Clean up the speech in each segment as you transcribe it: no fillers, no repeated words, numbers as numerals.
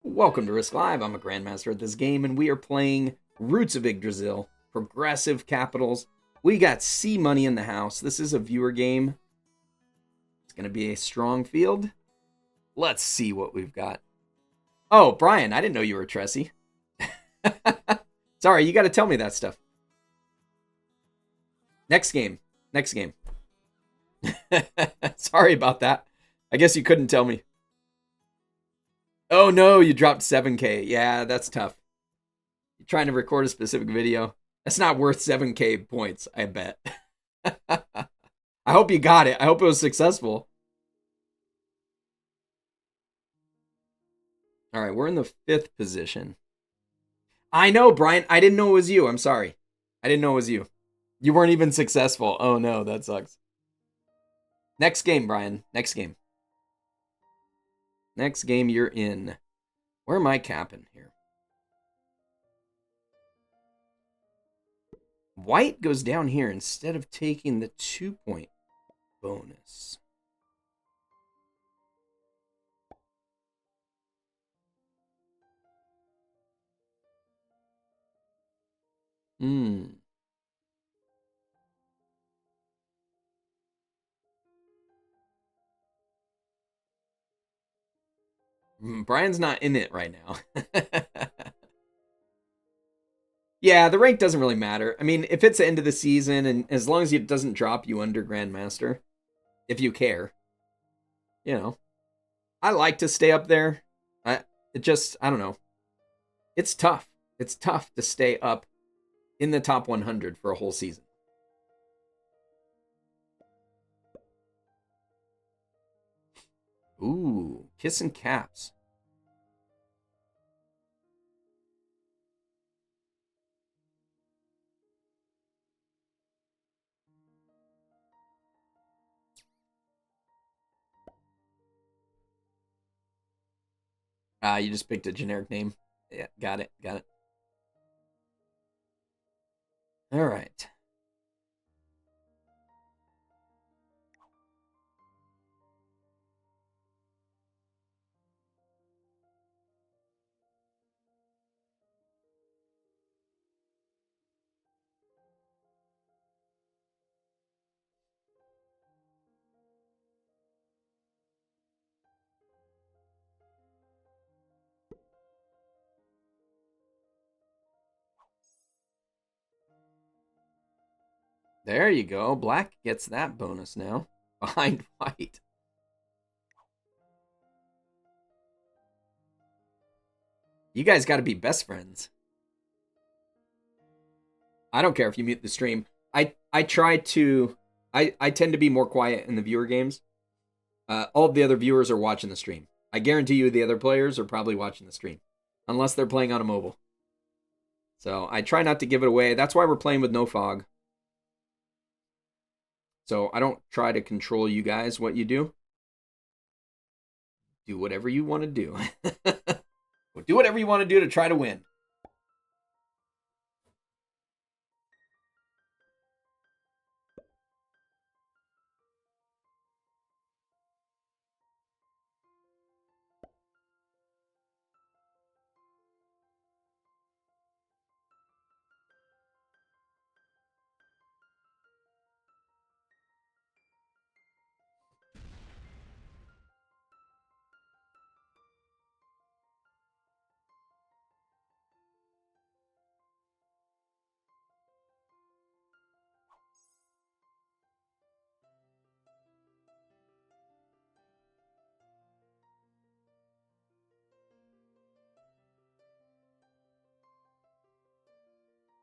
Welcome to Risk Live. I'm a Grandmaster at this game, and we are playing Roots of Yggdrasil, Progressive Capitals. We got C money in the house. This is a viewer game. It's going to be a strong field. Let's see what we've got. Oh, Brian, I didn't know you were Tressie. Sorry, you got to tell me that stuff. Next game. Sorry about that. I guess you couldn't tell me. Oh no, you dropped 7K. Yeah, that's tough. You're trying to record a specific video. That's not worth 7K points, I bet. I hope you got it. I hope it was successful. All right, we're in the 5th position. I know, Brian. I didn't know it was you. I'm sorry. I didn't know it was you. You weren't even successful. Oh no, that sucks. Next game, Brian. Next game. Next game you're in. Where am I capping here? White goes down here instead of taking the 2-point bonus. Brian's not in it right now. Yeah, the rank doesn't really matter. I mean, if it's the end of the season, and as long as it doesn't drop you under Grandmaster, if you care, you know. I like to stay up there. I don't know. It's tough. It's tough to stay up in the top 100 for a whole season. Ooh, kissing caps. You just picked a generic name. Yeah, got it. All right. There you go. Black gets that bonus now. Behind white. You guys got to be best friends. I don't care if you mute the stream. I try to... I tend to be more quiet in the viewer games. All of the other viewers are watching the stream. I guarantee you the other players are probably watching the stream. Unless they're playing on a mobile. So I try not to give it away. That's why we're playing with no fog. So I don't try to control you guys what you do. Do whatever you want to do. Do whatever you want to do to try to win.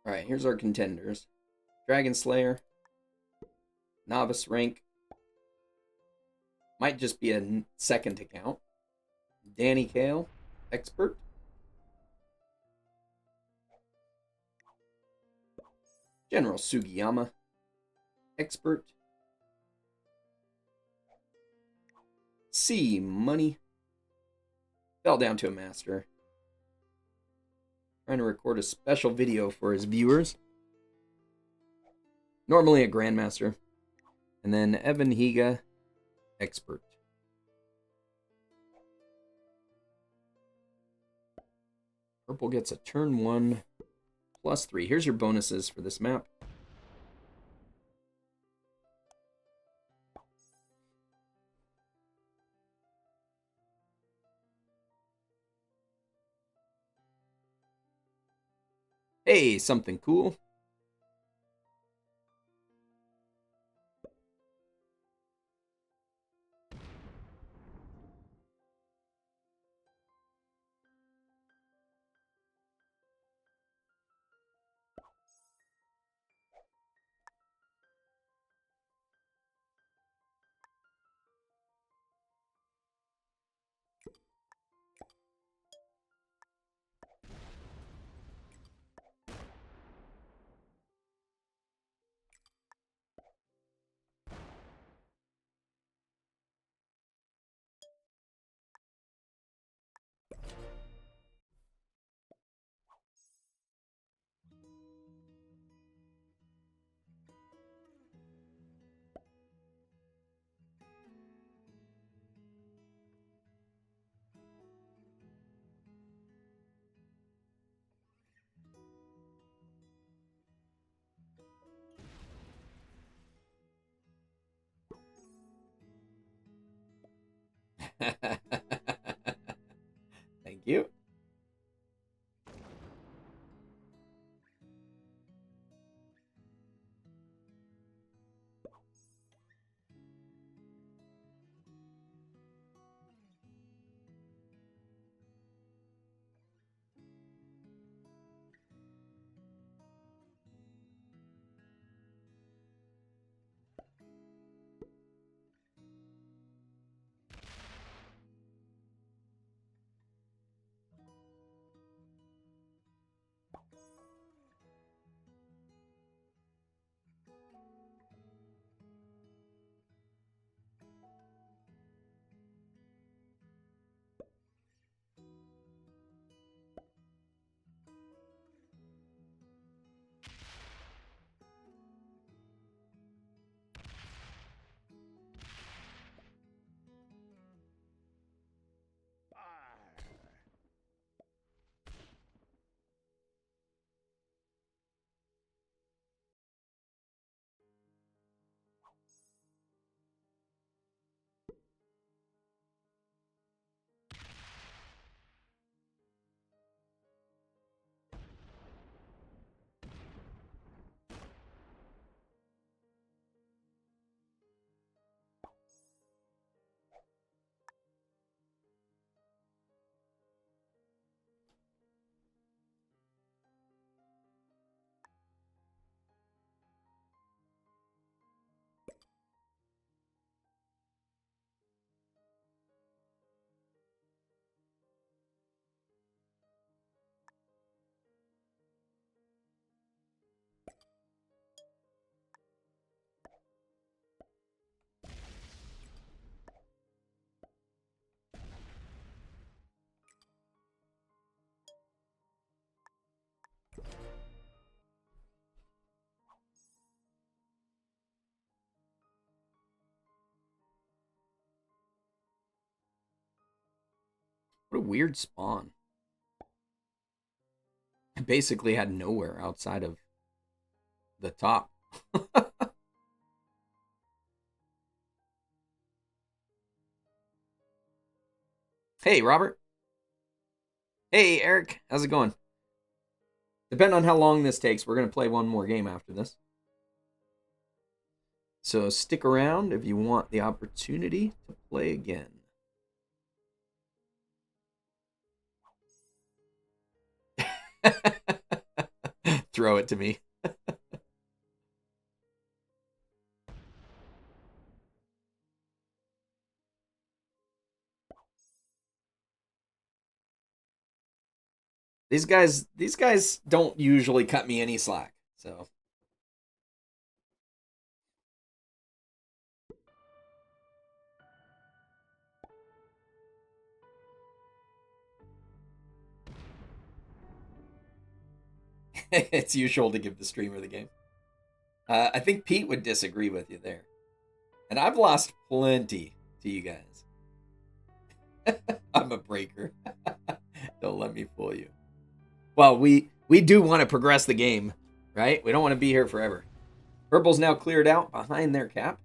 All right, here's our contenders. Draggonslayer. Novice rank. Might just be a second account. Dannie Kale. Expert. General Sugiyama. Expert. C money. Fell down to a master. Trying to record a special video for his viewers. Normally a Grandmaster. And then Evan Higa, Expert. Purple gets a turn 1 +3. Here's your bonuses for this map. Hey, something cool. Thank you. What a weird spawn. I basically had nowhere outside of the top. Hey, Robert. Hey, Eric. How's it going? Depending on how long this takes, we're going to play one more game after this. So stick around if you want the opportunity to play again. Throw it to me. These guys don't usually cut me any slack, so. It's usual to give the streamer the game. I think Pete would disagree with you there. And I've lost plenty to you guys. I'm a breaker. Don't let me fool you. Well, we do want to progress the game, right? We don't want to be here forever. Purple's now cleared out behind their cap.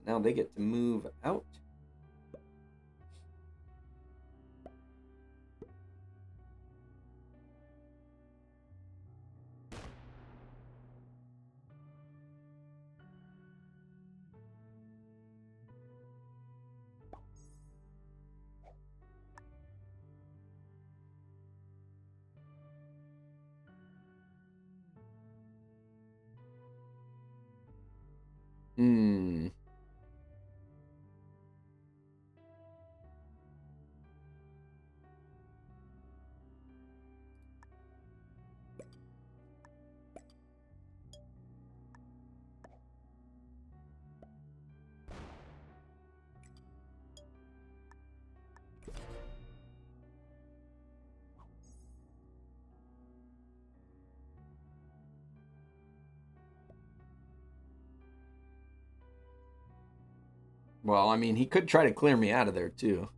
Now they get to move out. Well, I mean, he could try to clear me out of there, too.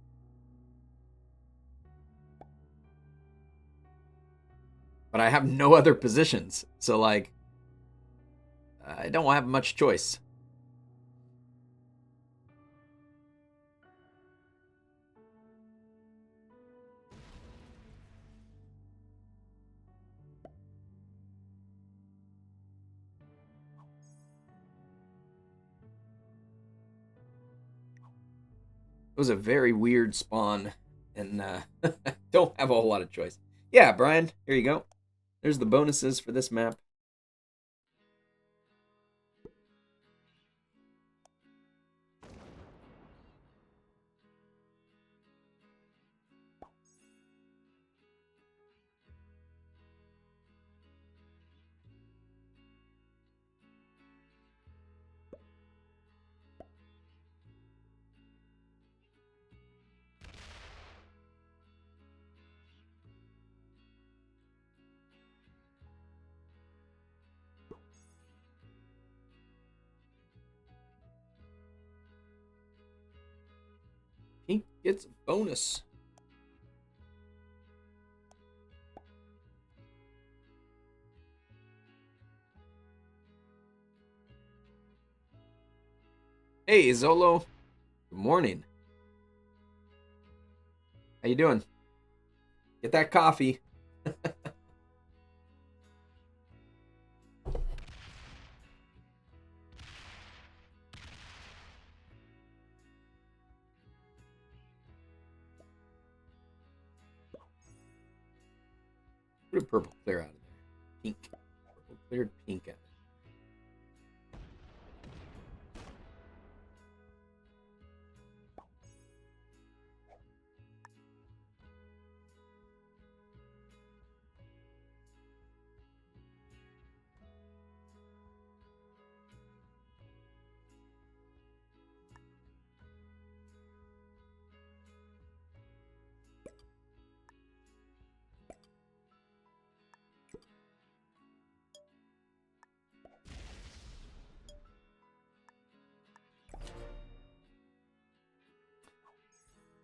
But I have no other positions. So, like, I don't have much choice. It was a very weird spawn, and don't have a whole lot of choice. Yeah, Brian, here you go. There's the bonuses for this map. Pink gets a bonus. Hey, Zolo. Good morning. How you doing? Get that coffee. Put a purple clear out of there. Pink. Purple cleared, pink out.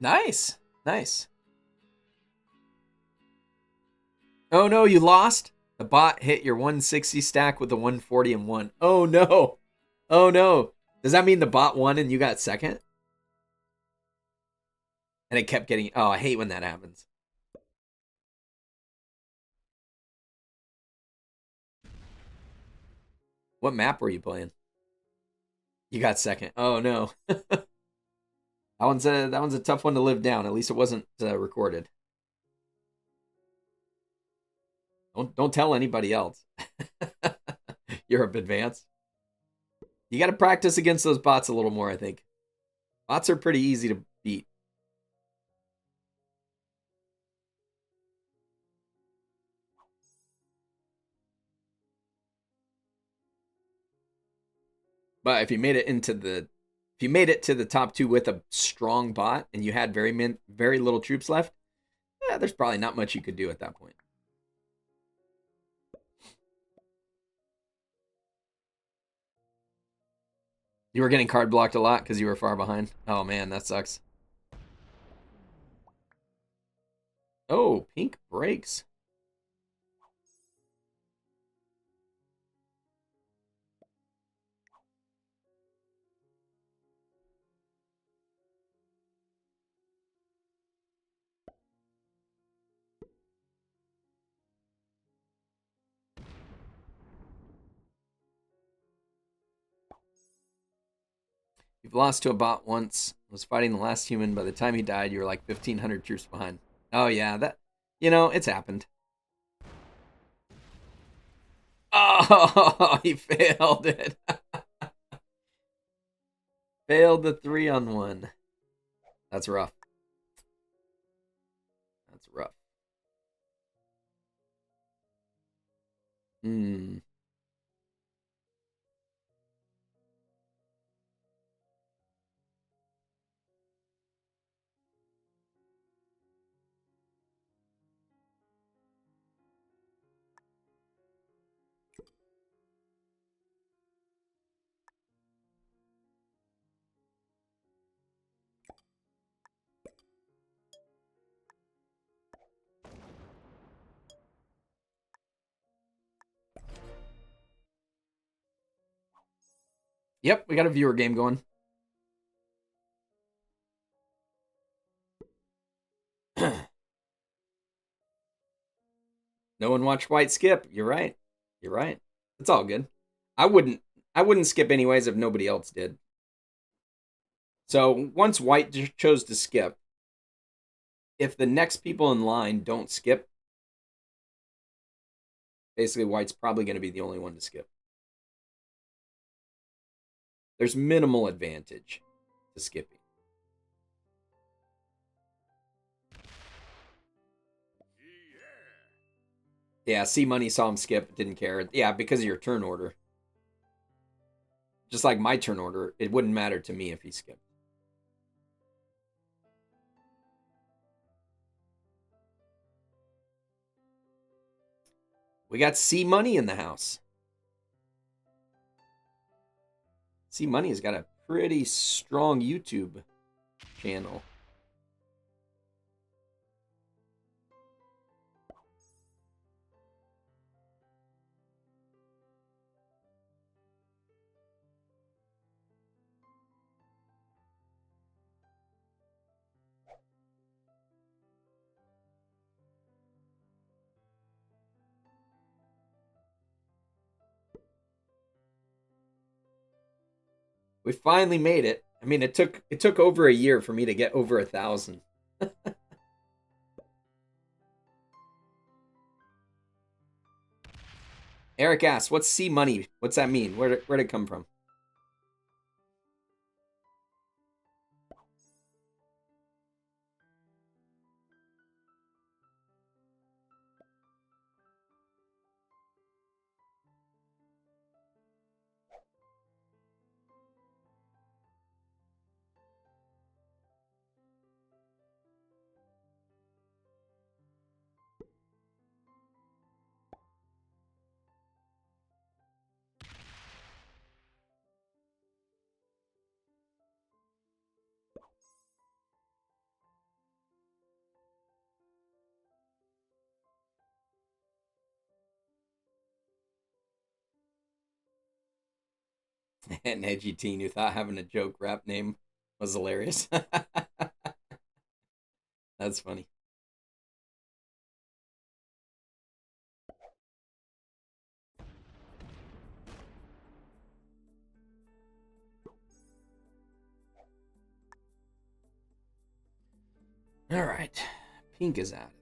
Nice. Nice. Oh no, you lost? The bot hit your 160 stack with the 140 and won. Oh no. Oh no. Does that mean the bot won and you got second? And it kept getting... Oh, I hate when that happens. What map were you playing? You got second. Oh no. That one's a tough one to live down. At least it wasn't recorded. Don't tell anybody else. Europe advance. You got to practice against those bots a little more, I think. Bots are pretty easy to beat. But if you made it to the top two with a strong bot and you had very little troops left, there's probably not much you could do at that point. You were getting card blocked a lot because you were far behind. Oh man, that sucks. Oh, pink breaks. You've lost to a bot once. Was fighting the last human. By the time he died, you were like 1,500 troops behind. Oh, yeah, that, it's happened. Oh, he failed it. Failed the 3-on-1. That's rough. That's rough. Hmm. Yep, we got a viewer game going. No one watched White skip. You're right. You're right. It's all good. I wouldn't skip anyways if nobody else did. So once White chose to skip, if the next people in line don't skip, basically White's probably going to be the only one to skip. There's minimal advantage to skipping. Yeah, C Money saw him skip, didn't care. Yeah, because of your turn order. Just like my turn order, it wouldn't matter to me if he skipped. We got C Money in the house. C Money has got a pretty strong YouTube channel. We finally made it. I mean, it took over a year for me to get over 1,000. Eric asks, "What's C Money? What's that mean? Where'd it come from?" An edgy teen who thought having a joke rap name was hilarious. That's funny. All right. Pink is out of there.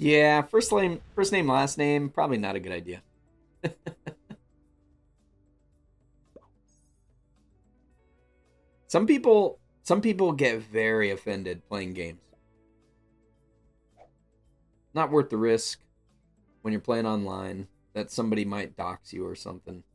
Yeah, first name, last name, probably not a good idea. Some people get very offended playing games. Not worth the risk when you're playing online that somebody might dox you or something.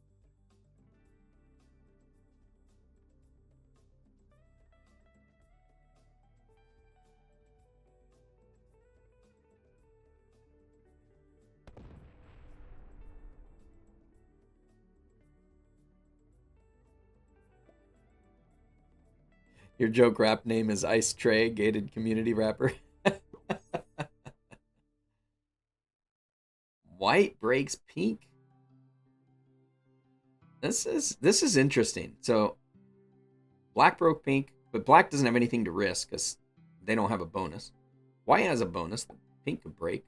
Your joke rap name is Ice Tray, gated community rapper. White breaks pink. This is interesting. So black broke pink, but black doesn't have anything to risk because they don't have a bonus. White has a bonus that pink could break.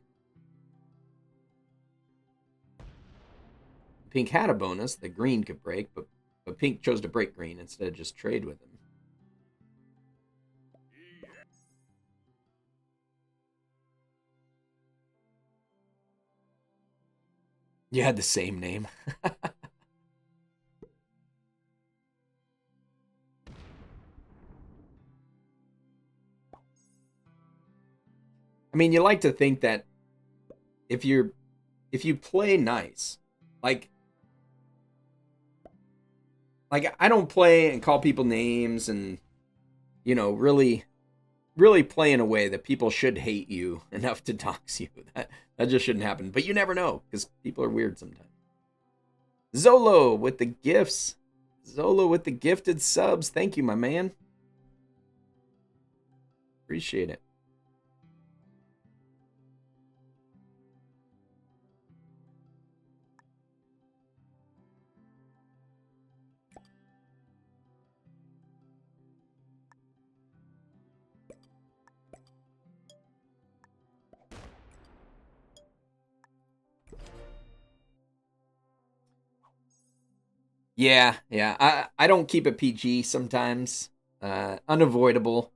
Pink had a bonus that green could break, but pink chose to break green instead of just trade with him. You had the same name. I mean, you like to think that if you play nice, like I don't play and call people names and really play in a way that people should hate you enough to dox you. That just shouldn't happen. But you never know because people are weird sometimes. Zolo with the gifts. Zolo with the gifted subs. Thank you, my man. Appreciate it. Yeah. I don't keep it PG sometimes. Unavoidable.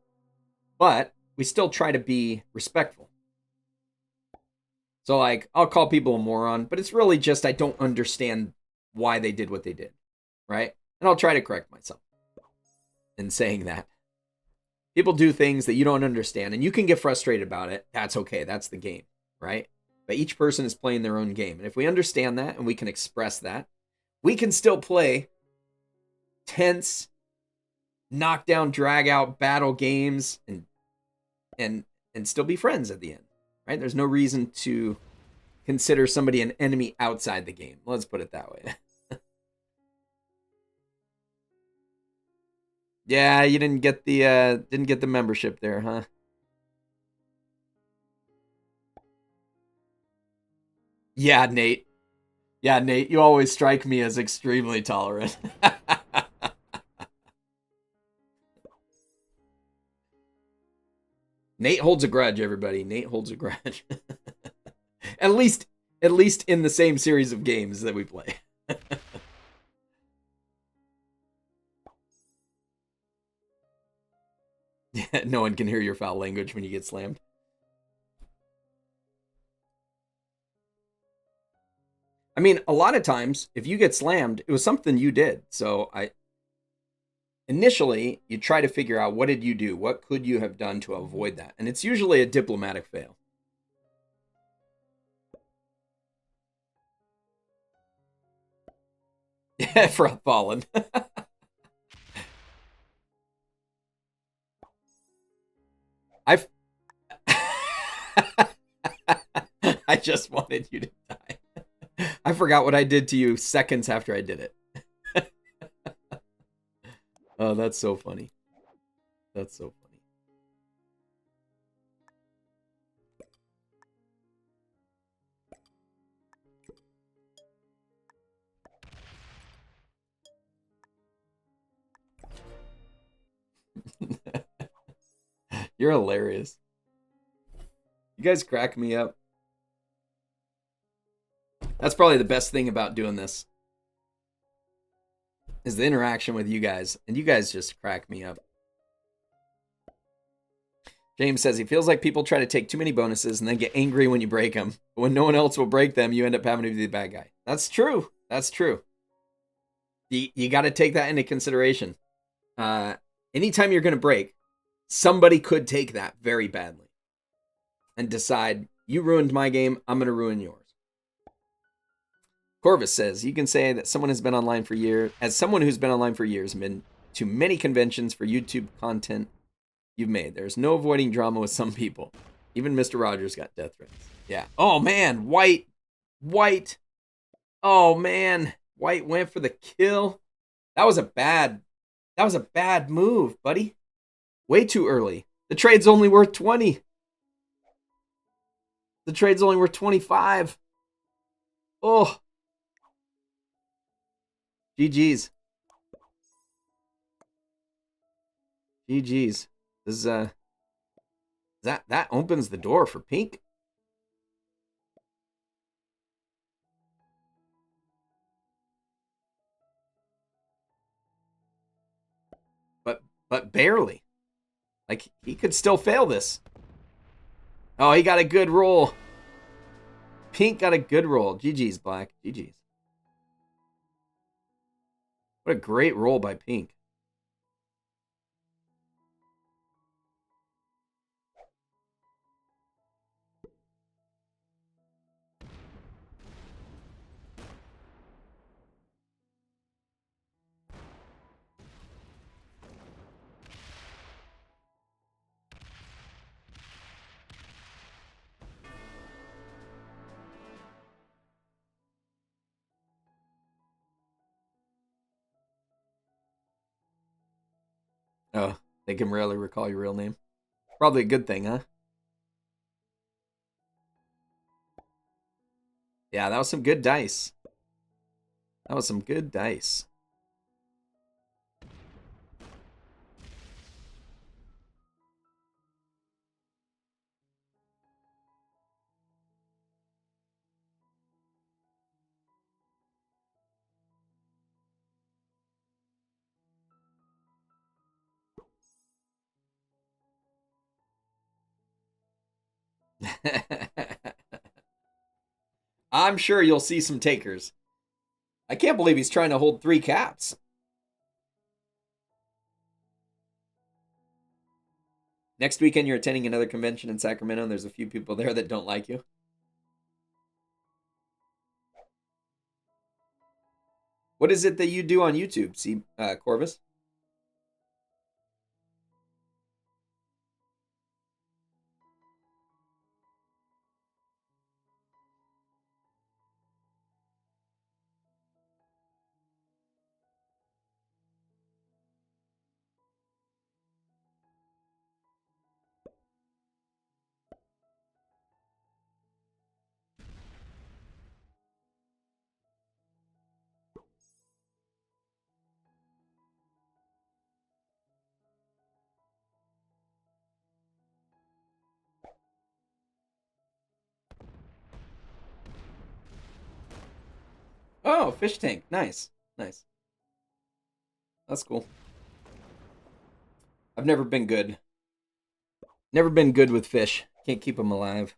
But we still try to be respectful. So, I'll call people a moron, but it's really just I don't understand why they did what they did, right? And I'll try to correct myself in saying that. People do things that you don't understand, and you can get frustrated about it. That's okay. That's the game, right? But each person is playing their own game. And if we understand that and we can express that, we can still play tense, knockdown, drag out battle games and still be friends at the end, right? There's no reason to consider somebody an enemy outside the game. Let's put it that way. Yeah, you didn't get the membership there, huh? Yeah, Nate. Yeah, Nate, you always strike me as extremely tolerant. Nate holds a grudge, everybody. Nate holds a grudge. at least in the same series of games that we play. No one can hear your foul language when you get slammed. I mean, a lot of times, if you get slammed, it was something you did. So initially, you try to figure out what did you do? What could you have done to avoid that? And it's usually a diplomatic fail. Yeah, for fallen. I've I just wanted you to die. I forgot what I did to you seconds after I did it. Oh, that's so funny. That's so funny. You're hilarious. You guys crack me up. That's probably the best thing about doing this. Is the interaction with you guys. And you guys just crack me up. James says he feels like people try to take too many bonuses and then get angry when you break them. But when no one else will break them, you end up having to be the bad guy. That's true. That's true. You got to take that into consideration. Anytime you're going to break, somebody could take that very badly and decide, you ruined my game, I'm going to ruin yours. Corvus says, you can say that someone has been online for years, as someone who's been online for years and been to many conventions for YouTube content you've made. There's no avoiding drama with some people. Even Mr. Rogers got death threats. Yeah. Oh, man. White. Oh, man. White went for the kill. That was a bad move, buddy. Way too early. The trade's only worth 20. The trade's only worth 25. Oh. GG's. GG's. This is, that opens the door for pink. But barely. Like, he could still fail this. Oh, he got a good roll. Pink got a good roll. GG's, Black. GG's. What a great roll by Pink. Oh, they can rarely recall your real name. Probably a good thing, huh? Yeah, that was some good dice. That was some good dice. I'm sure you'll see some takers. I can't believe he's trying to hold 3 caps. Next weekend, you're attending another convention in Sacramento, and there's a few people there that don't like you. What is it that you do on YouTube, Corvus? Oh, fish tank. Nice. Nice. That's cool. I've never been good. Never been good with fish. Can't keep them alive.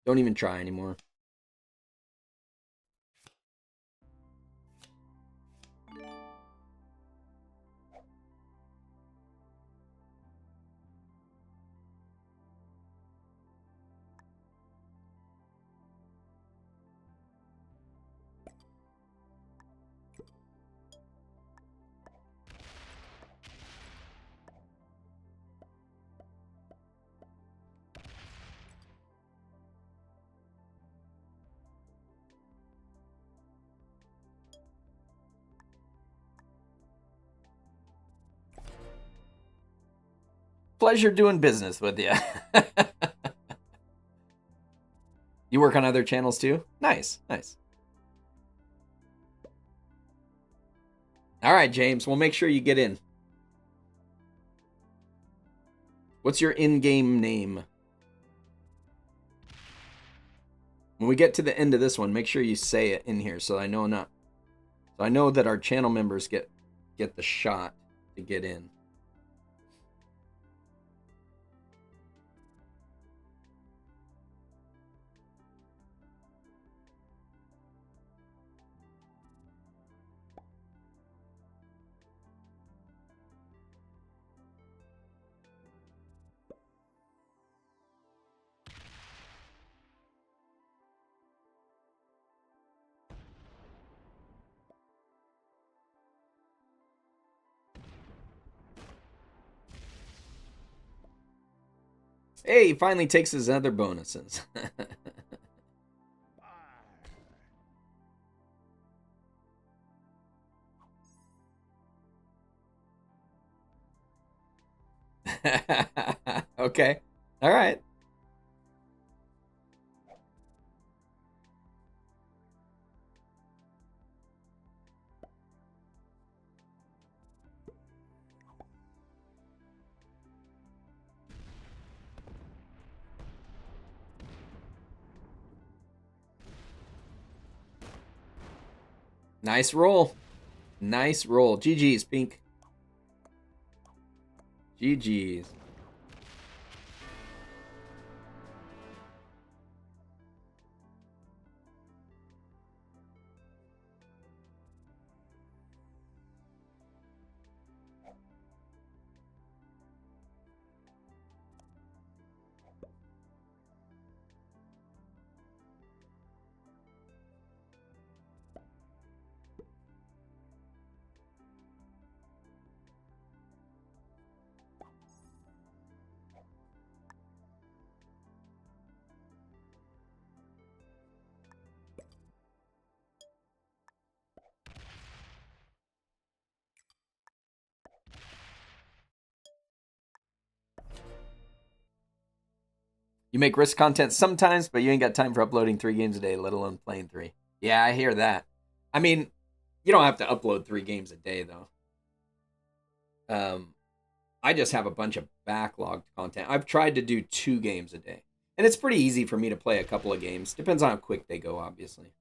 Don't even try anymore. Pleasure doing business with you. You work on other channels too? Nice, nice. All right, James, we'll make sure you get in. What's your in-game name? When we get to the end of this one, make sure you say it in here so I know that our channel members get the shot to get in. Hey, he finally takes his other bonuses. Okay. All right. Nice roll. Nice roll. GG's, Pink. GG's. You make risk content sometimes, but you ain't got time for uploading 3 games a day, let alone playing 3. Yeah, I hear that. I mean, you don't have to upload 3 games a day, though. I just have a bunch of backlogged content. I've tried to do 2 games a day. And it's pretty easy for me to play a couple of games. Depends on how quick they go, obviously.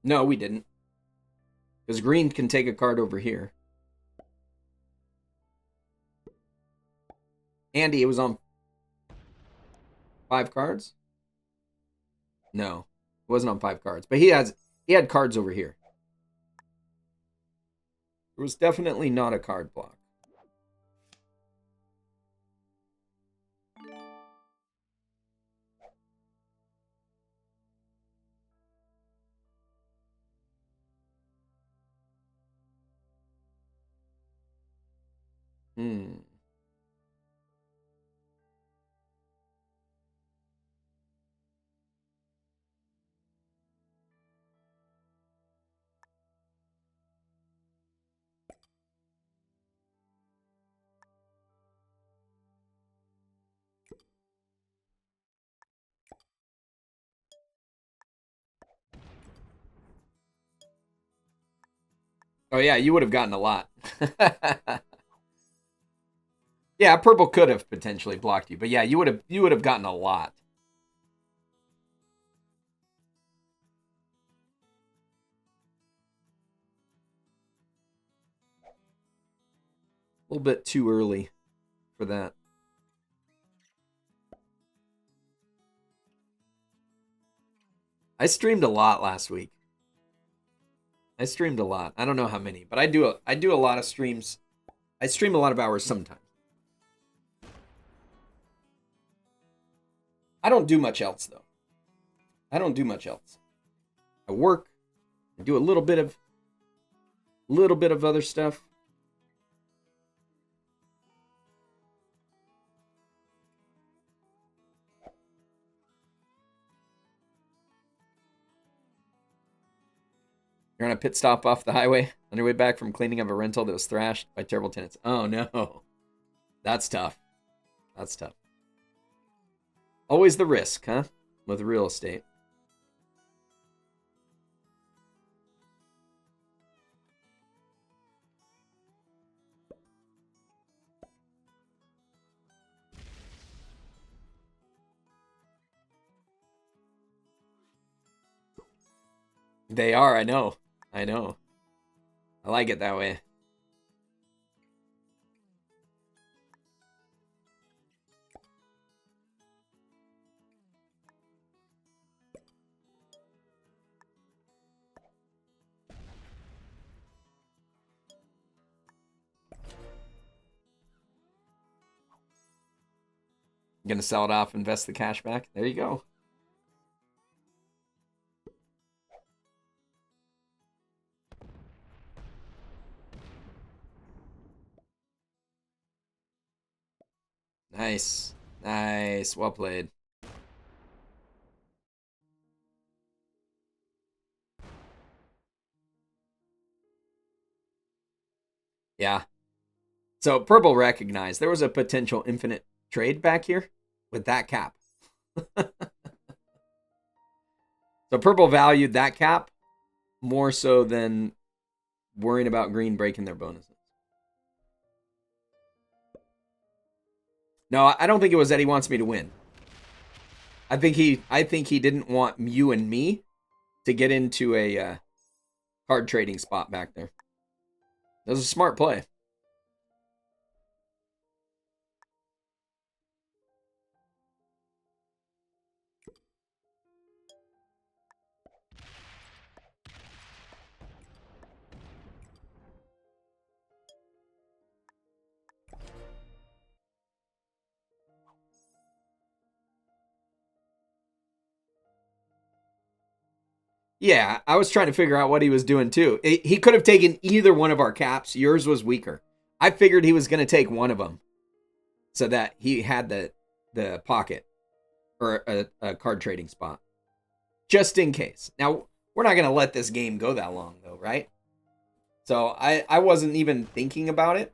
No, we didn't. Because green can take a card over here. Andy, it was on 5 cards? No, it wasn't on 5 cards. But he had cards over here. It was definitely not a card block. Hmm. Oh yeah, you would have gotten a lot. Yeah, purple could have potentially blocked you, but yeah, you would have gotten a lot. A little bit too early for that. I streamed a lot last week. I streamed a lot. I don't know how many, but I do a lot of streams. I stream a lot of hours sometimes. I don't do much else though. I don't do much else. I work. I do a little bit of other stuff. You're on a pit stop off the highway on your way back from cleaning up a rental that was thrashed by terrible tenants. Oh no. That's tough. That's tough. Always the risk, huh? With real estate. They are, I know. I know. I like it that way. I'm gonna sell it off, invest the cash back. There you go. Nice. Nice. Well played. Yeah. So purple recognized there was a potential infinite trade back here with that cap. So purple valued that cap more so than worrying about green breaking their bonuses. No, I don't think it was that he wants me to win. I think he didn't want you and me to get into a card trading spot back there. That was a smart play. Yeah, I was trying to figure out what he was doing too. He could have taken either one of our caps. Yours was weaker. I figured he was going to take one of them so that he had the pocket or a card trading spot just in case. Now, we're not going to let this game go that long though, right? So I wasn't even thinking about it.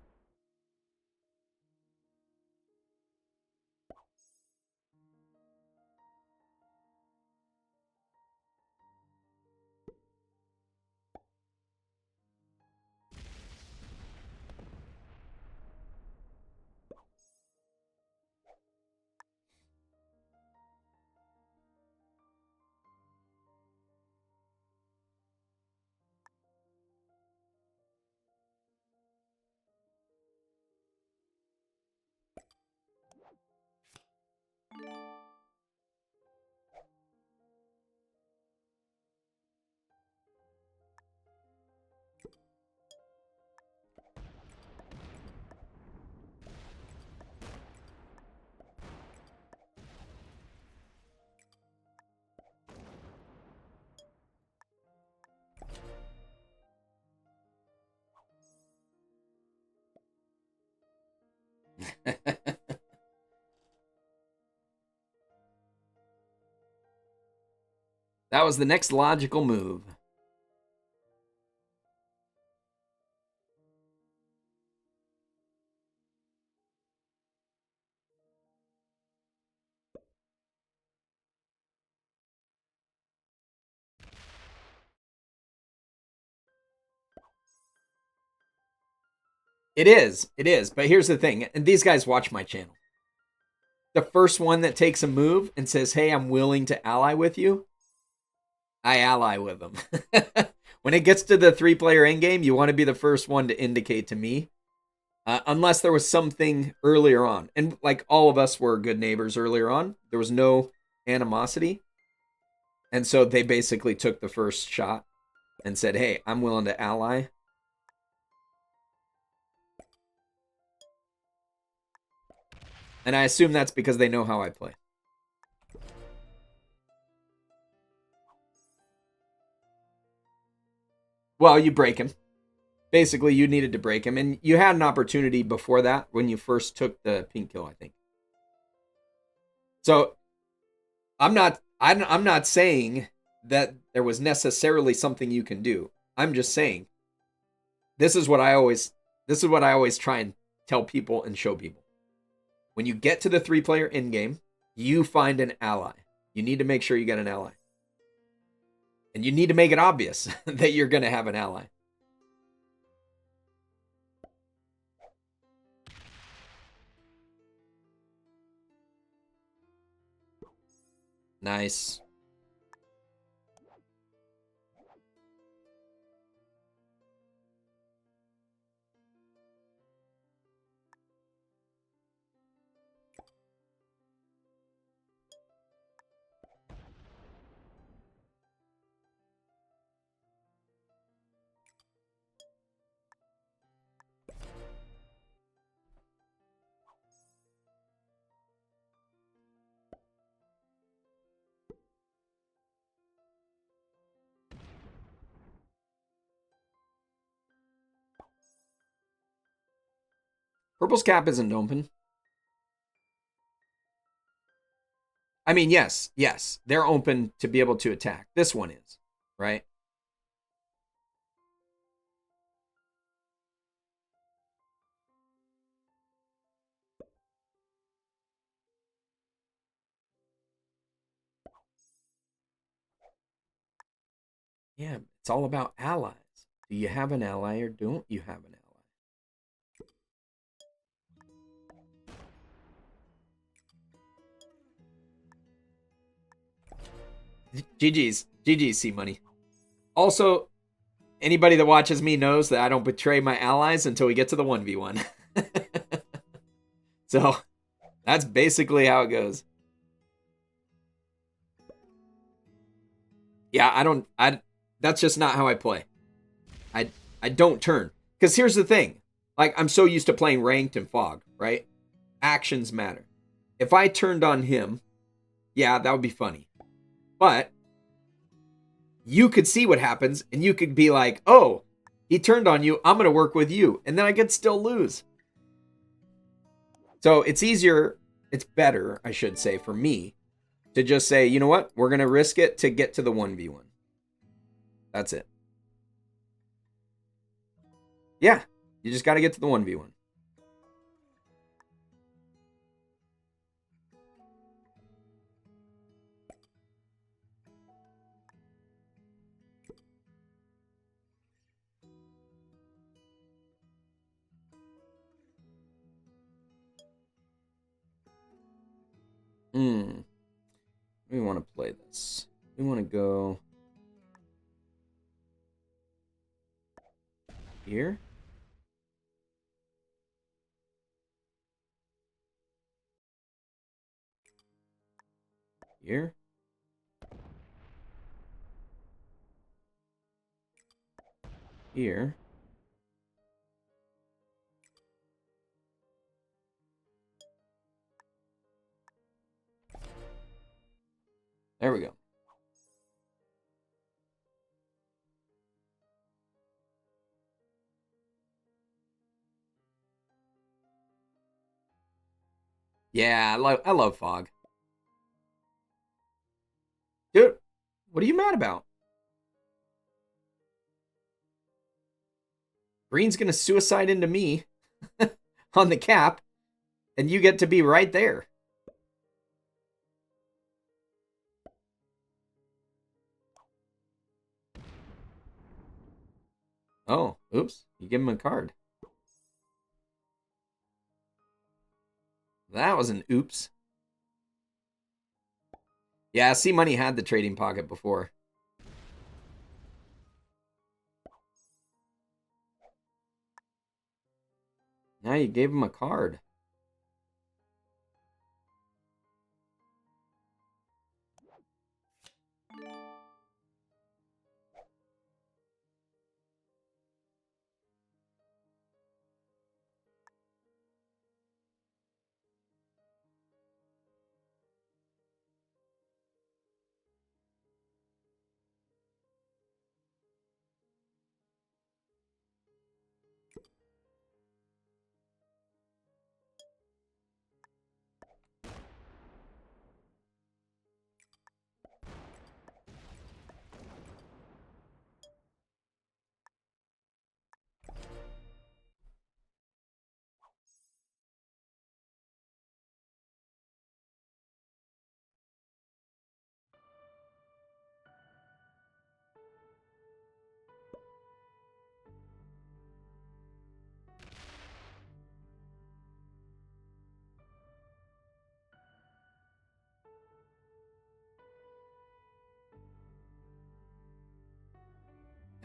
That was the next logical move. It is. It is. But here's the thing. And these guys watch my channel. The first one that takes a move and says, hey, I'm willing to ally with you, I ally with them. When it gets to the 3-player endgame, you want to be the first one to indicate to me. Unless there was something earlier on. And like all of us were good neighbors earlier on. There was no animosity. And so they basically took the first shot and said, hey, I'm willing to ally. And I assume that's because they know how I play. Well, you break him. Basically, you needed to break him. And you had an opportunity before that when you first took the pink kill, I think. So I'm not saying that there was necessarily something you can do. I'm just saying this is what I always try and tell people and show people. When you get to the 3-player endgame, you find an ally. You need to make sure you get an ally. And you need to make it obvious that you're going to have an ally. Nice. Purple's cap isn't open. I mean, yes, they're open to be able to attack. This one is, right? Yeah, it's all about allies. Do you have an ally or don't you have an ally? GG's, C Money. Also, anybody that watches me knows that I don't betray my allies until we get to the 1v1. So, that's basically how it goes. Yeah, that's just not how I play. I don't turn. Because here's the thing. Like, I'm so used to playing ranked and fog, right? Actions matter. If I turned on him, yeah, that would be funny. But you could see what happens, and you could be like, oh, he turned on you, I'm going to work with you. And then I could still lose. So it's easier, it's better, I should say, for me to just say, you know what? We're going to risk it to get to the 1v1. That's it. Yeah, you just got to get to the 1v1. We want to play this. We want to go here. Here. Here. There we go. Yeah, I love fog. Dude, what are you mad about? Green's going to suicide into me on the cap, and you get to be right there. Oh, oops. You give him a card. That was an oops. Yeah, C Money had the trading pocket before. Now you gave him a card.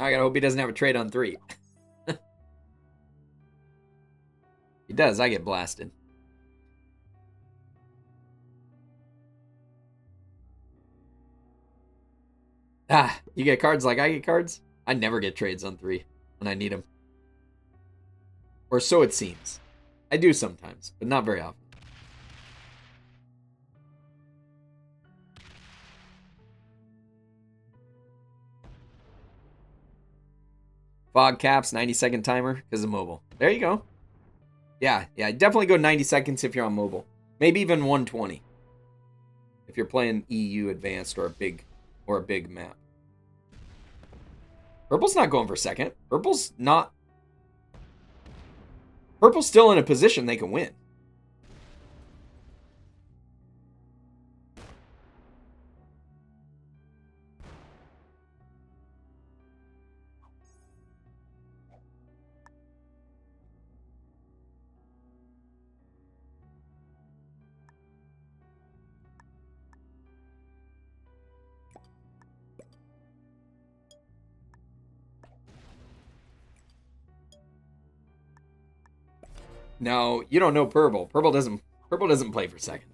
I gotta hope he doesn't have a trade on 3. He does, I get blasted. Ah, you get cards like I get cards? I never get trades on 3 when I need them. Or so it seems. I do sometimes, but not very often. Fog caps, 90-second timer because of mobile. There you go. Yeah, definitely go 90 seconds if you're on mobile. Maybe even 120 if you're playing EU advanced or a big map. Purple's not going for second. Purple's still in a position they can win. No, you don't know Purple. Purple doesn't play for second.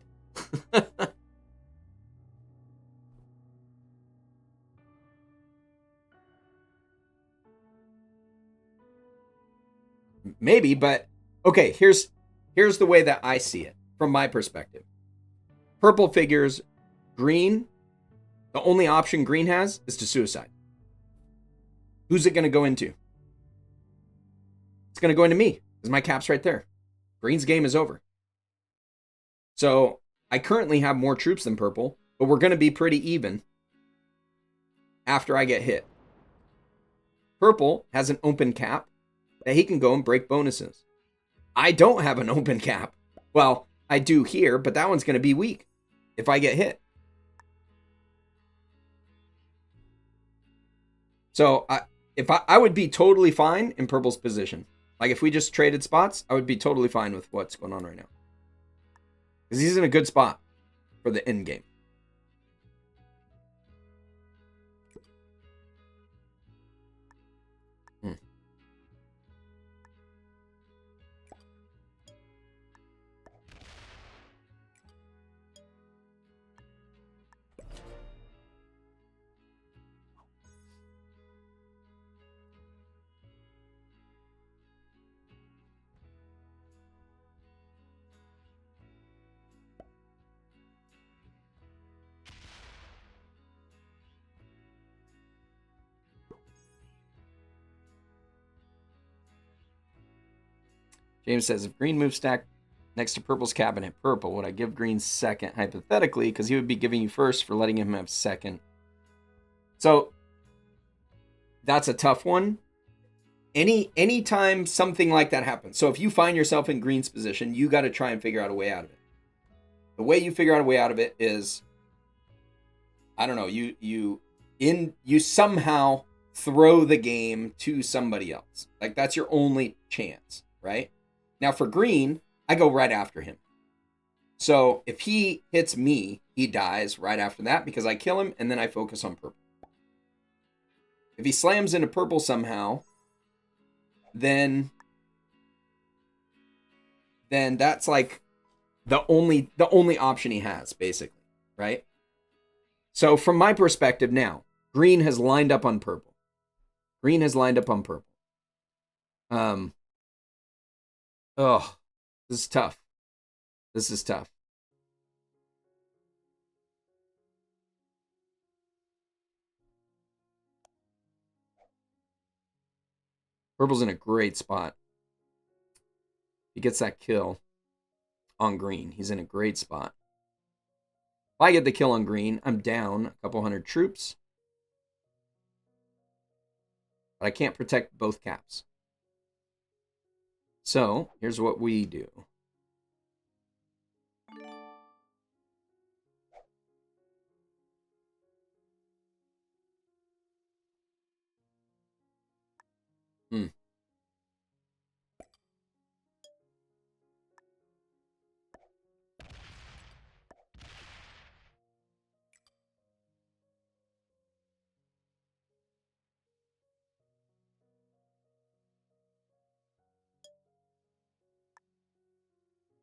Maybe, but okay, here's the way that I see it from my perspective. Purple figures green. The only option green has is to suicide. Who's it going to go into? It's going to go into me, because my cap's right there. Green's game is over. So I currently have more troops than purple, but we're going to be pretty even after I get hit. Purple has an open cap that he can go and break bonuses. I don't have an open cap. Well, I do here, but that one's going to be weak if I get hit. So I would be totally fine in purple's position. Like, if we just traded spots, I would be totally fine with what's going on right now. Because he's in a good spot for the end game. James says, if green moves stack next to purple's cabinet, purple, would I give green second, hypothetically, because he would be giving you first for letting him have second. So, that's a tough one. Anytime something like that happens, so if you find yourself in green's position, you got to try and figure out a way out of it. The way you figure out a way out of it is, I don't know, you somehow throw the game to somebody else. Like, that's your only chance, right? Now, for green, I go right after him. So if he hits me, he dies right after that because I kill him, and then I focus on purple. If he slams into purple somehow, then that's like the only option he has, basically, right? So from my perspective now, green has lined up on purple. Green has lined up on purple. Oh, this is tough. This is tough. Purple's in a great spot. He gets that kill on green. He's in a great spot. If I get the kill on green, I'm down a couple hundred troops. But I can't protect both caps. So, here's what we do.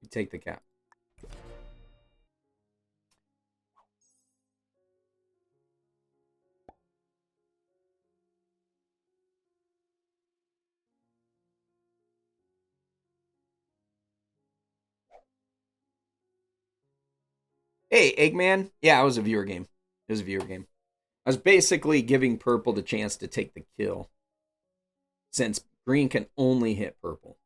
Take the cap. Hey, Eggman. Yeah, it was a viewer game. It was a viewer game. I was basically giving purple the chance to take the kill, since green can only hit purple.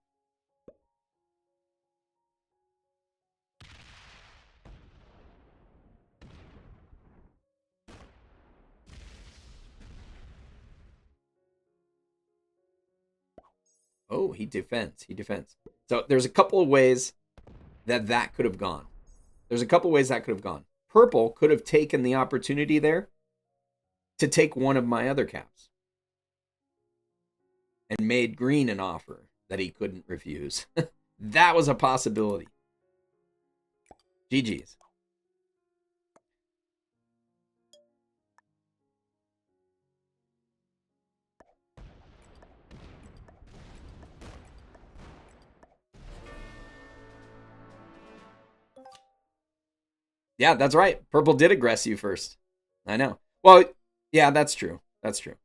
Oh, he defends. He defends. So there's a couple of ways that could have gone. There's a couple ways that could have gone. Purple could have taken the opportunity there to take one of my other caps and made green an offer that he couldn't refuse. That was a possibility. GG's. Yeah, that's right. Purple did aggress you first. I know. Well, yeah, that's true. That's true.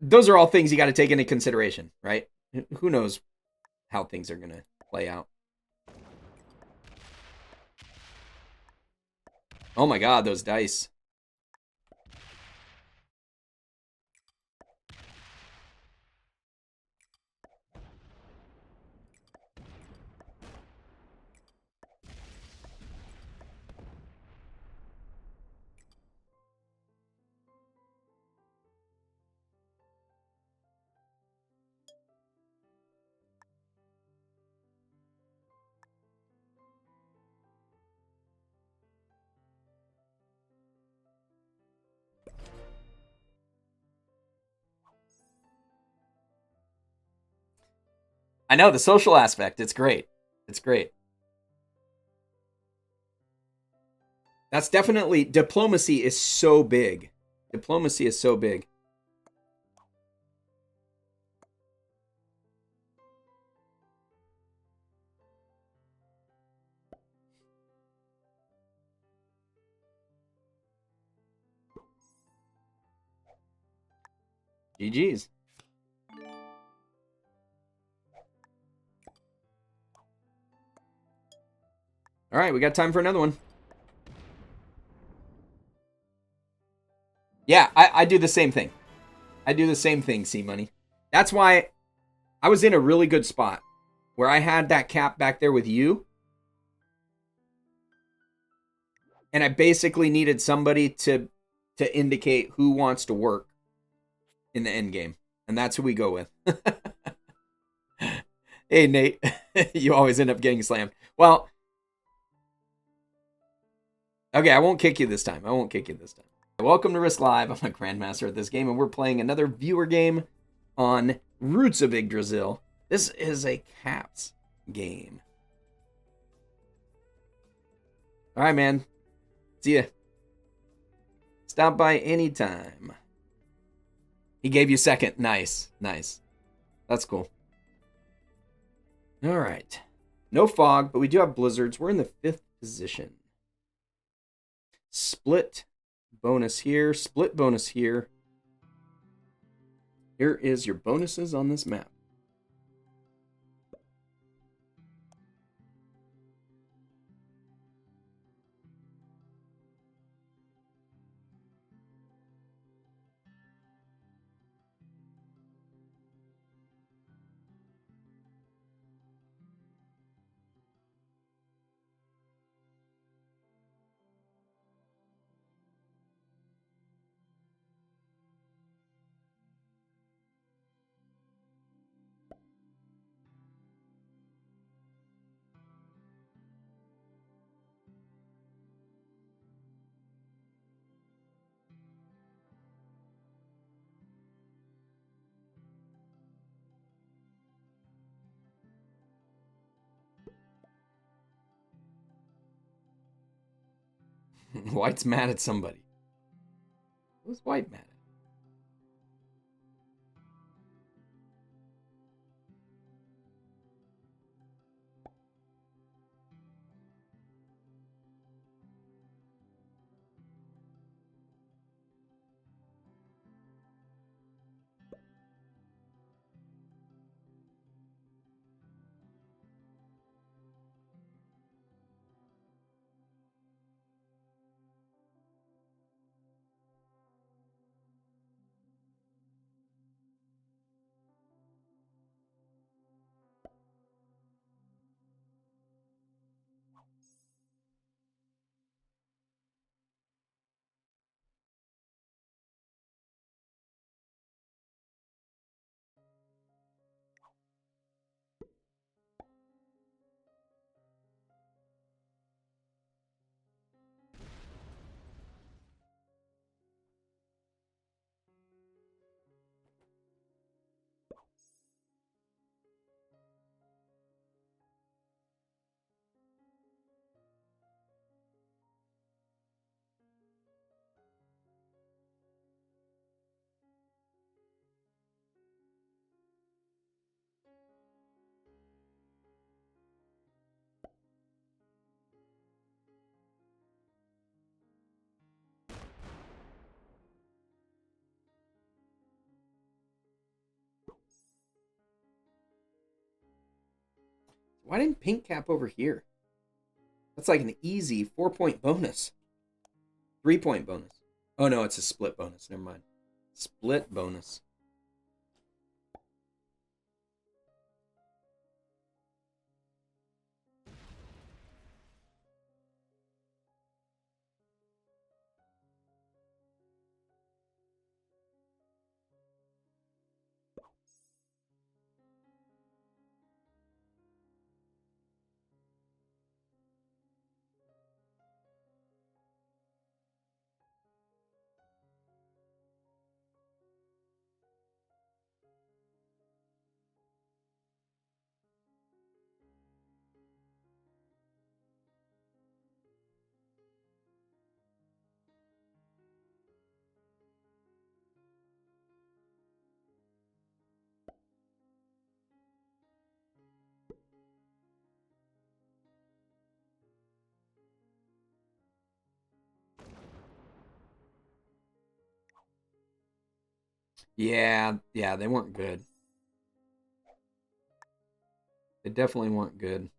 Those are all things you got to take into consideration, right? Who knows how things are going to play out. Oh my god, those dice. I know, the social aspect, it's great. It's great. That's definitely, diplomacy is so big. Diplomacy is so big. GG's. All right, we got time for another one. Yeah, I do the same thing. I do the same thing, C-Money. That's why I was in a really good spot where I had that cap back there with you. And I basically needed somebody to indicate who wants to work in the end game. And that's who we go with. Hey, Nate. You always end up getting slammed. Well, okay, I won't kick you this time. Welcome to Risk Live. I'm a Grandmaster at this game, and we're playing another viewer game on Roots of Yggdrasil. This is a caps game. All right, man. See ya. Stop by anytime. He gave you second. Nice. Nice. That's cool. All right. No fog, but we do have blizzards. We're in the 5th position. Split bonus here. Split bonus here. Here is your bonuses on this map. White's mad at somebody. Who's White mad at? Why didn't pink cap over here? That's like an easy 4-point bonus. 3-point bonus. Oh no, it's a split bonus. Never mind. Split bonus. Yeah, they weren't good. They definitely weren't good.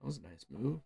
That was a nice move.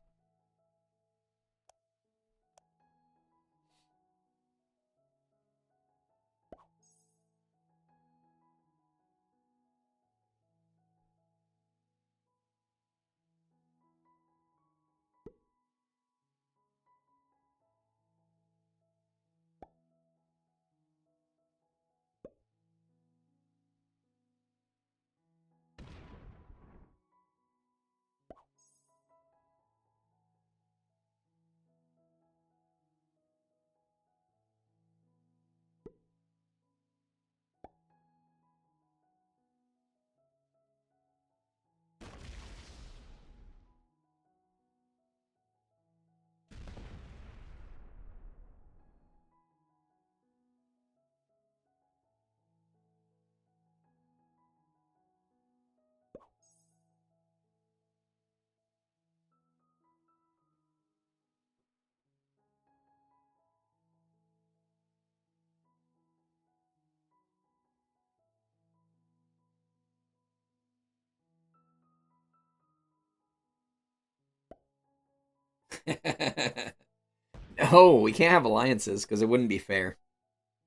No, we can't have alliances because it wouldn't be fair.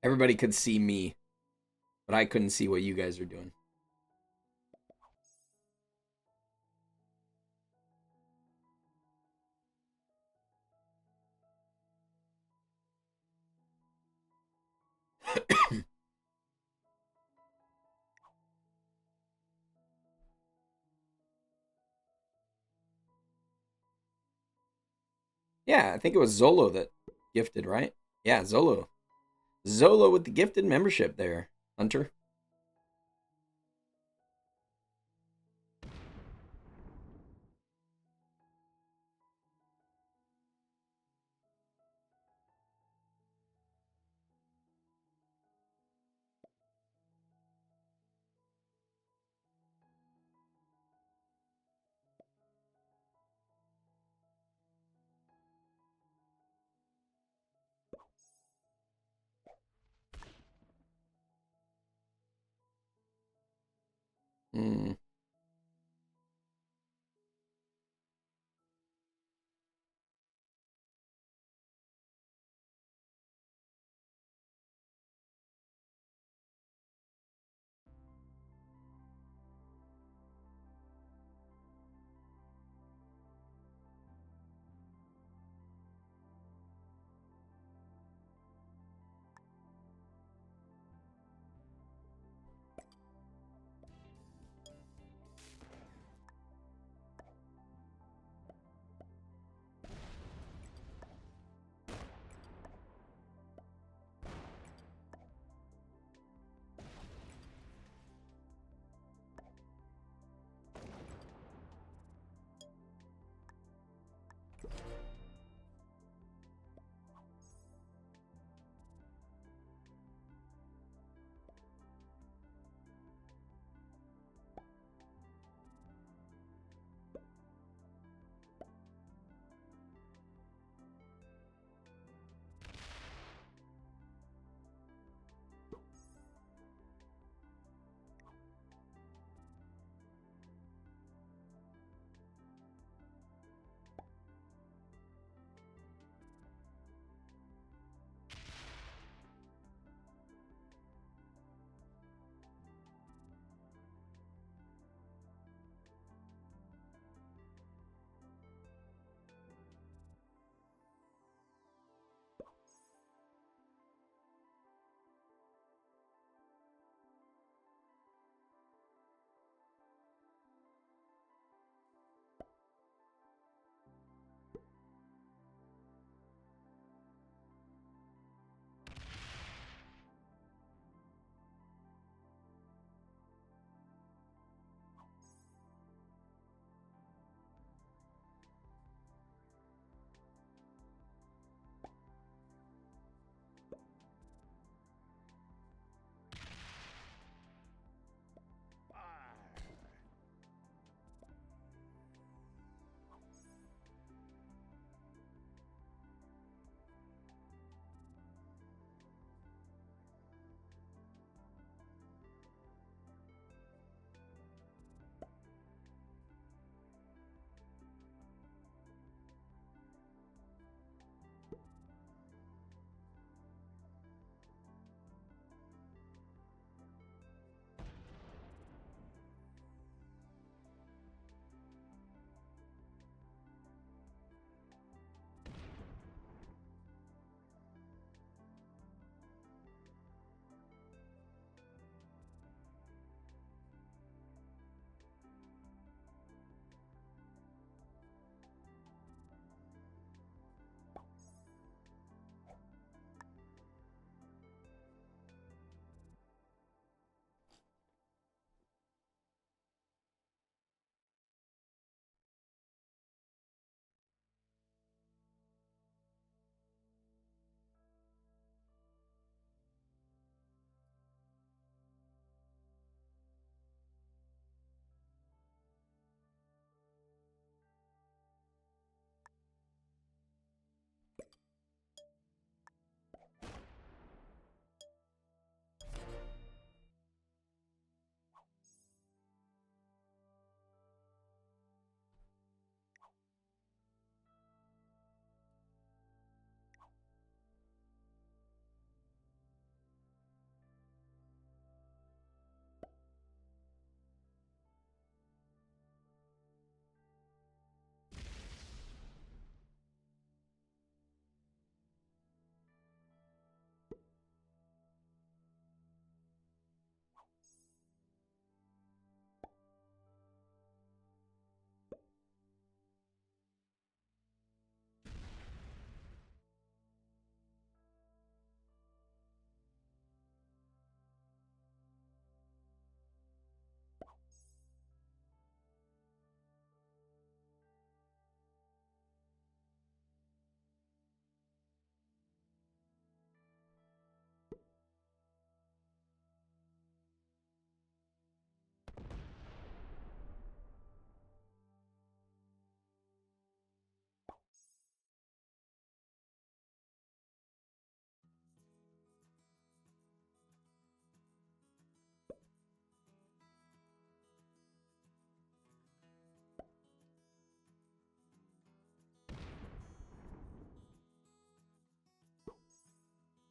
Everybody could see me, but I couldn't see what you guys are doing. Yeah, I think it was Zolo that gifted, right? Yeah, Zolo. Zolo with the gifted membership there, Hunter. Hmm.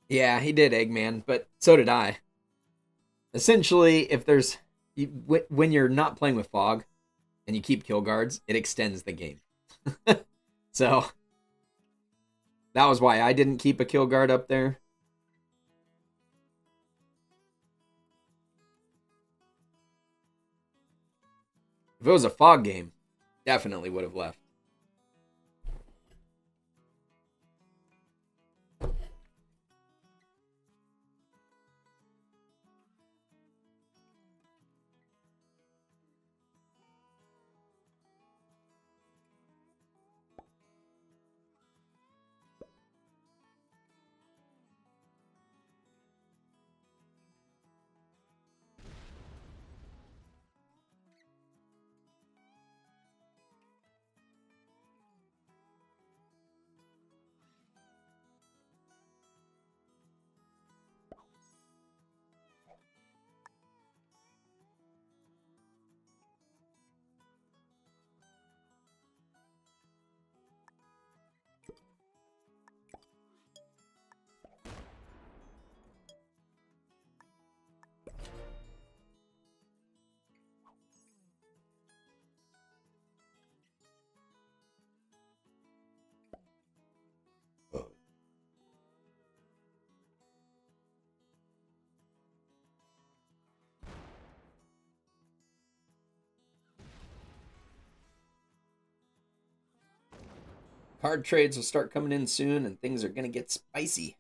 Yeah, he did Eggman, but so did I. Essentially, if there's when you're not playing with fog and you keep kill guards, it extends the game. So that was why I didn't keep a kill guard up there. If it was a fog game, definitely would have left. Card trades will start coming in soon, and things are going to get spicy.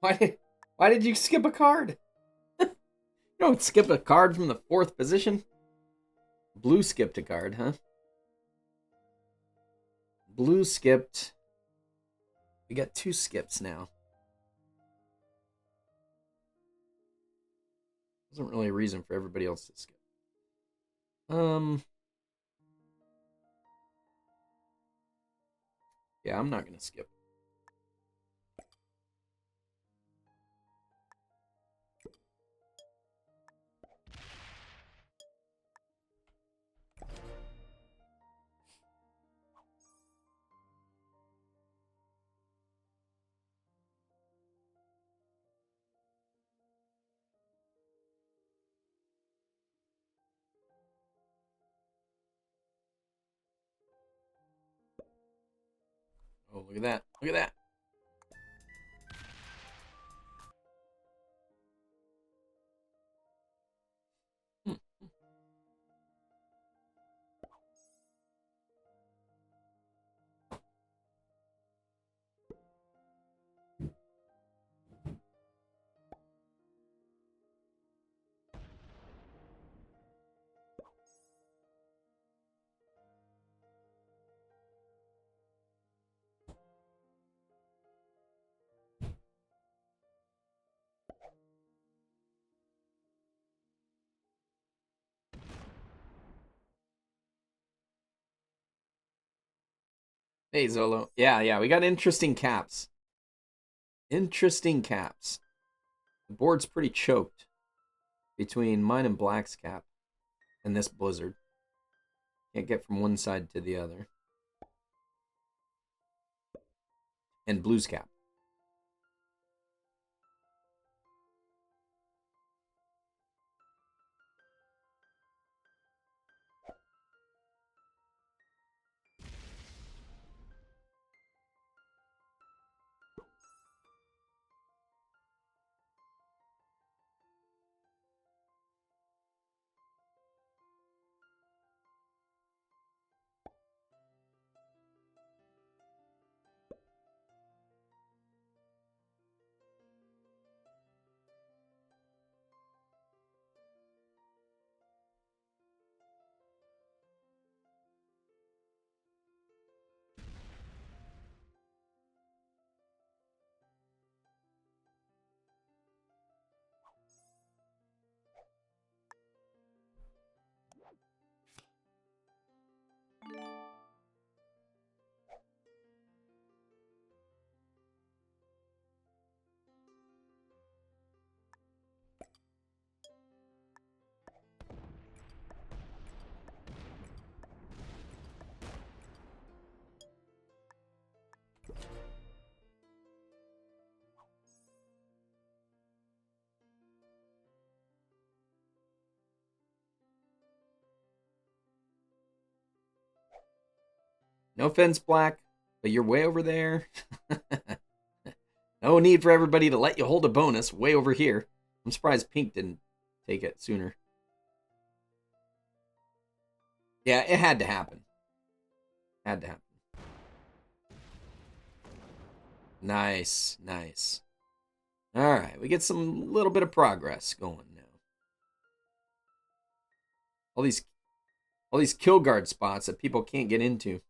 Why why did you skip a card? You don't skip a card from the 4th position. Blue skipped a card, huh? Blue skipped. We got 2 skips now. Wasn't really a reason for everybody else to skip. Yeah, I'm not gonna skip. Oh, look at that. Look at that. Hmm. Hey, Zolo. Yeah, we got interesting caps. Interesting caps. The board's pretty choked between mine and Black's cap and this Blizzard. Can't get from one side to the other. and blues cap. No offense, Black, but you're way over there. No need for everybody to let you hold a bonus way over here. I'm surprised Pink didn't take it sooner. Yeah, it had to happen. Had to happen. Nice, nice. All right, we get some little bit of progress going now. All these kill guard spots that people can't get into.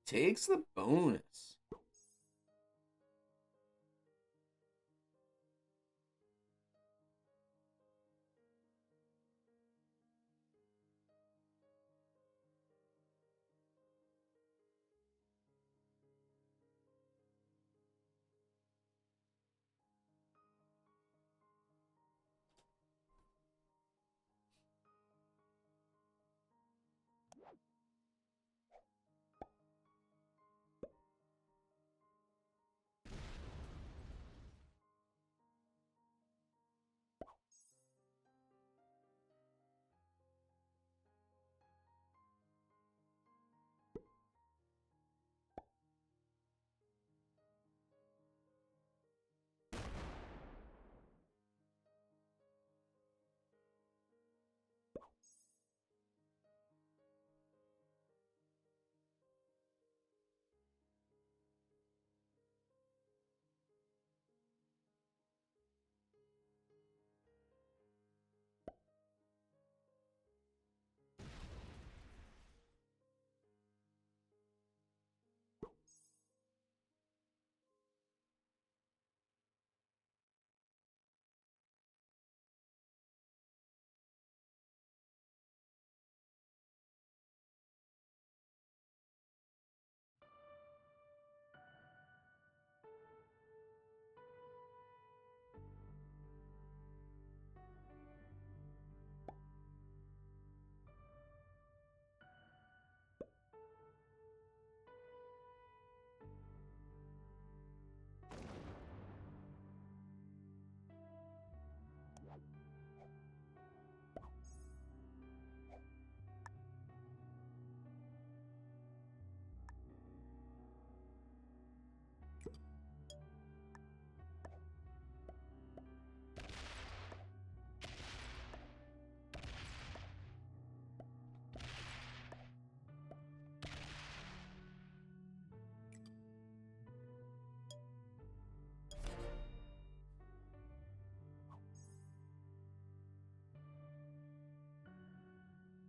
Takes the bonus.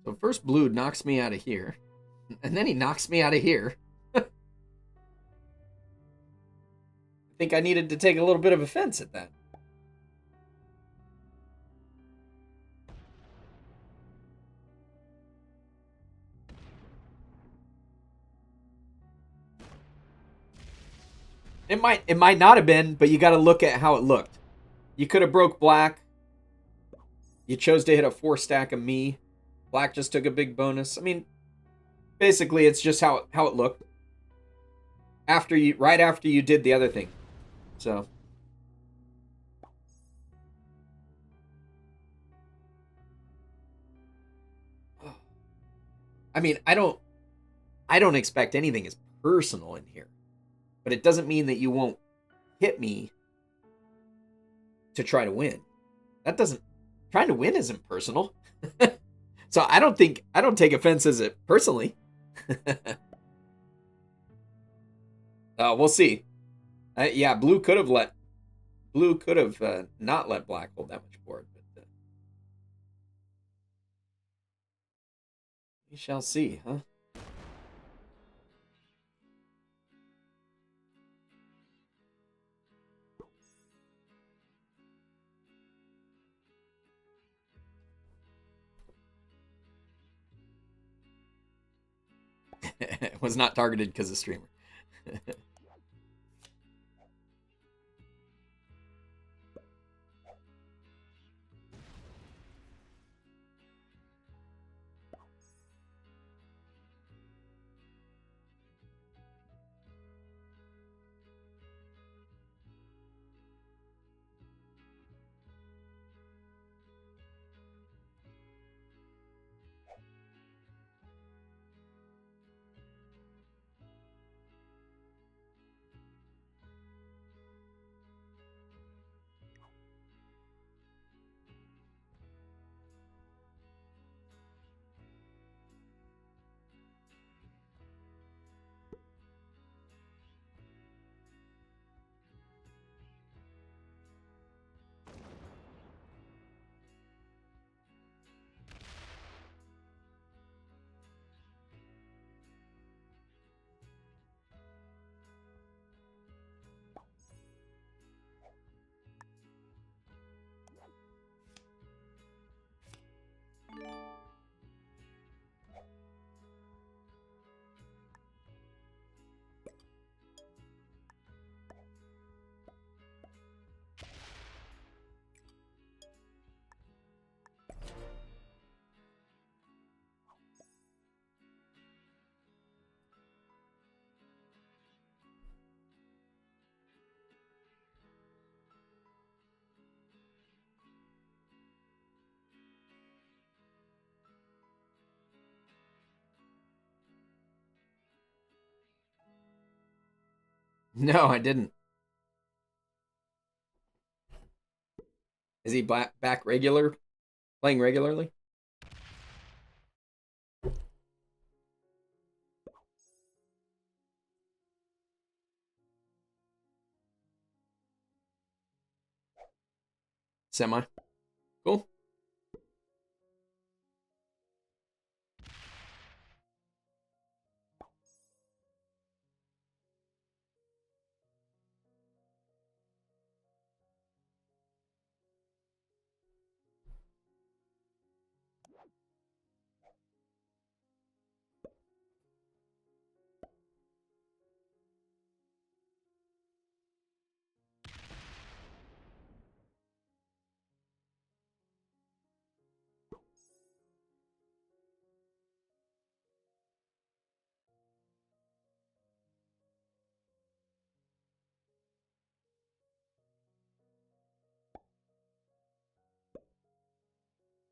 So first blue knocks me out of here. And then he knocks me out of here. I think I needed to take a little bit of offense at that. It might not have been, but you got to look at how it looked. You could have broke black. You chose to hit a 4-stack of me. Black just took a big bonus. I mean, basically, it's just how it looked. Right after you did the other thing. So. I mean, I don't expect anything as personal in here. But it doesn't mean that you won't hit me to try to win. Trying to win isn't personal. So I don't take offense as it personally. We'll see. Yeah, blue could have not let black hold that much board, but we shall see, huh? It was not targeted because of streamer. No, I didn't. Is he back playing regularly? Semi. Cool.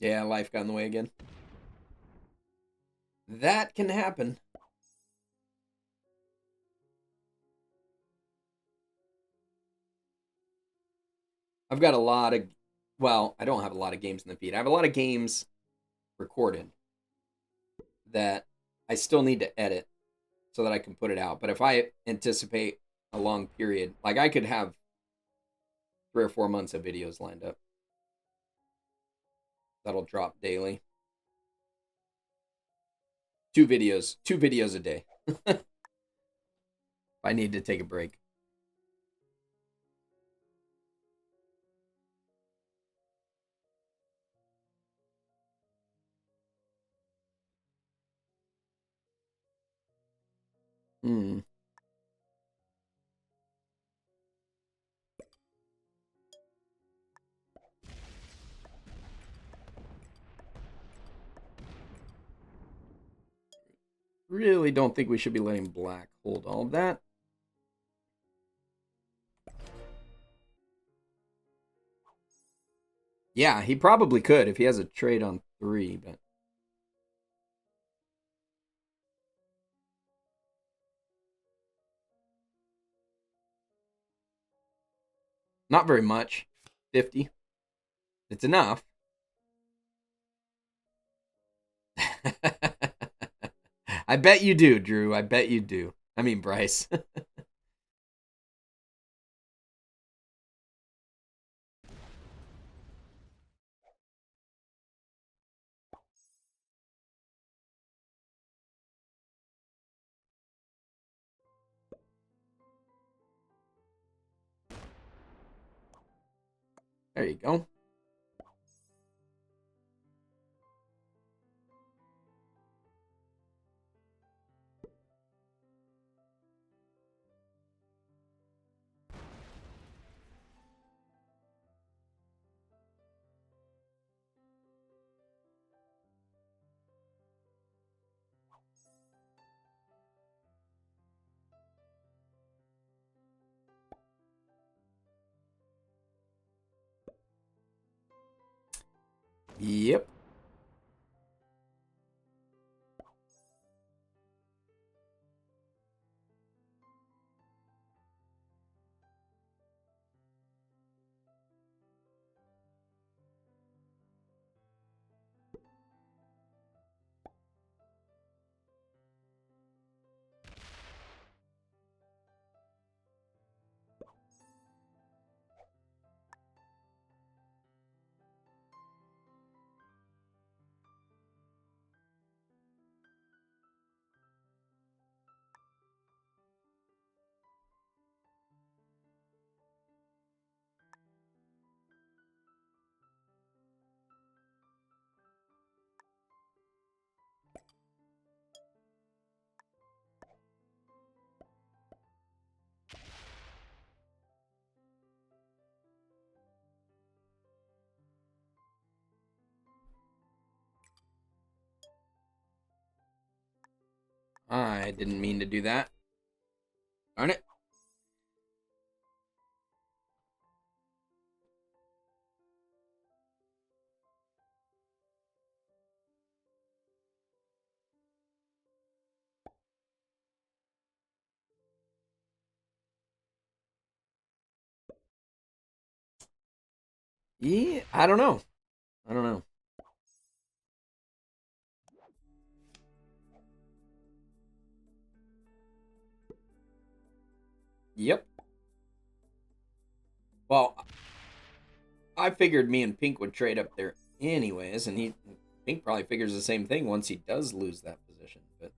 Yeah, life got in the way again. That can happen. I've got a lot of, well, I don't have a lot of games in the feed. I have a lot of games recorded that I still need to edit so that I can put it out. But if I anticipate a long period, like I could have 3 or 4 months of videos lined up. That'll drop daily. Two videos a day. If I need to take a break. Hmm. Really don't think we should be letting black hold all of that. Yeah, he probably could if he has a trade on 3, but not very much. 50. It's enough. I bet you do, Drew. I bet you do. I mean, Bryce. There you go. Yep. I didn't mean to do that. Darn it. Yeah, I don't know. I don't know. Yep. Well, I figured me and Pink would trade up there anyways, and Pink probably figures the same thing once he does lose that position. But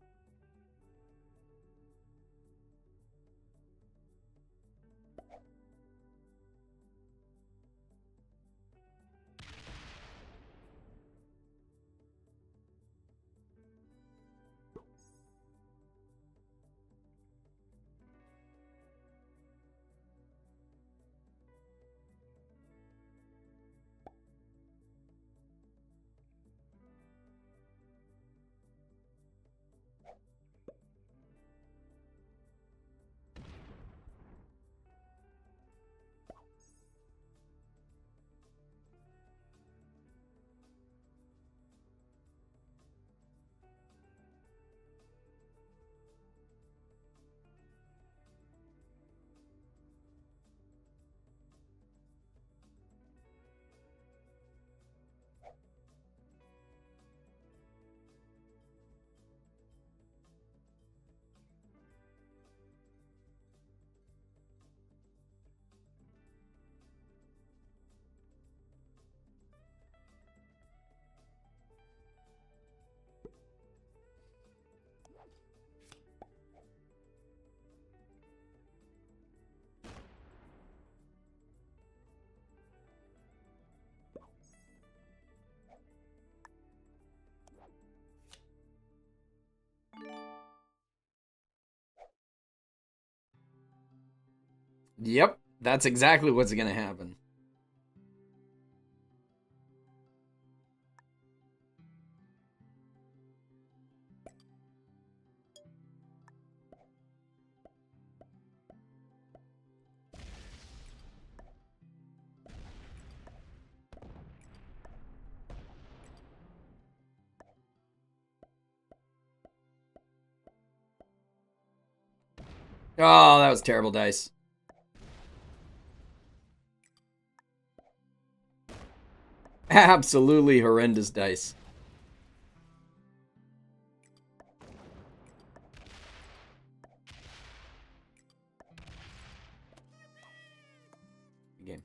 Yep, that's exactly what's going to happen. Oh, that was terrible dice. Absolutely horrendous dice. Game.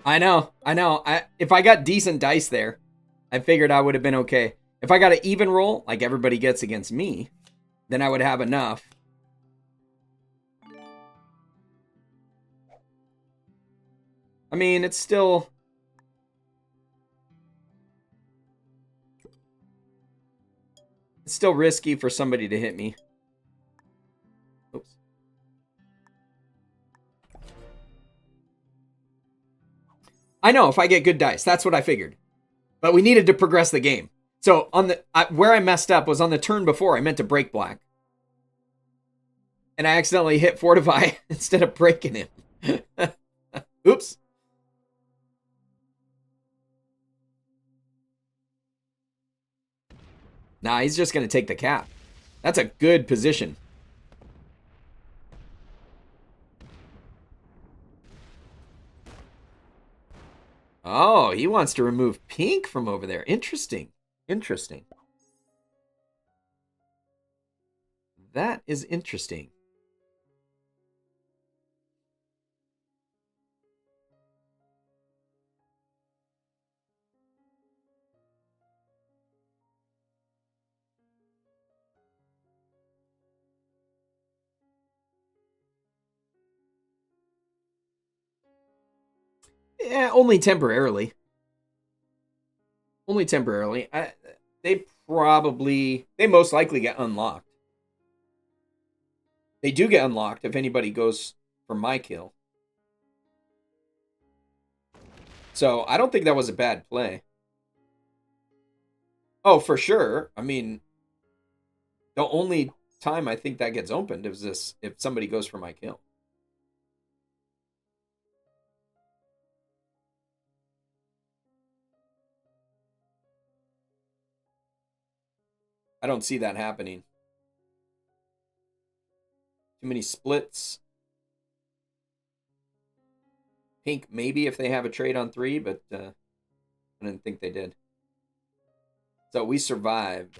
I know. If I got decent dice there, I figured I would have been okay. If I got an even roll, like everybody gets against me, then I would have enough. I mean, it's still... It's still risky for somebody to hit me. Oops. I know, if I get good dice. That's what I figured. But we needed to progress the game. So on the where I messed up was on the turn before. I meant to break black. And I accidentally hit Fortify instead of breaking him. Oops. Nah, he's just going to take the cap. That's a good position. Oh, he wants to remove pink from over there. Interesting. Interesting. That is interesting. Yeah, only temporarily. Only temporarily. They most likely get unlocked. They do get unlocked if anybody goes for my kill. So I don't think that was a bad play. Oh, for sure. I mean, the only time I think that gets opened is if somebody goes for my kill. I don't see that happening. Too many splits. Pink, maybe if they have a trade on 3, but I didn't think they did. So we survived.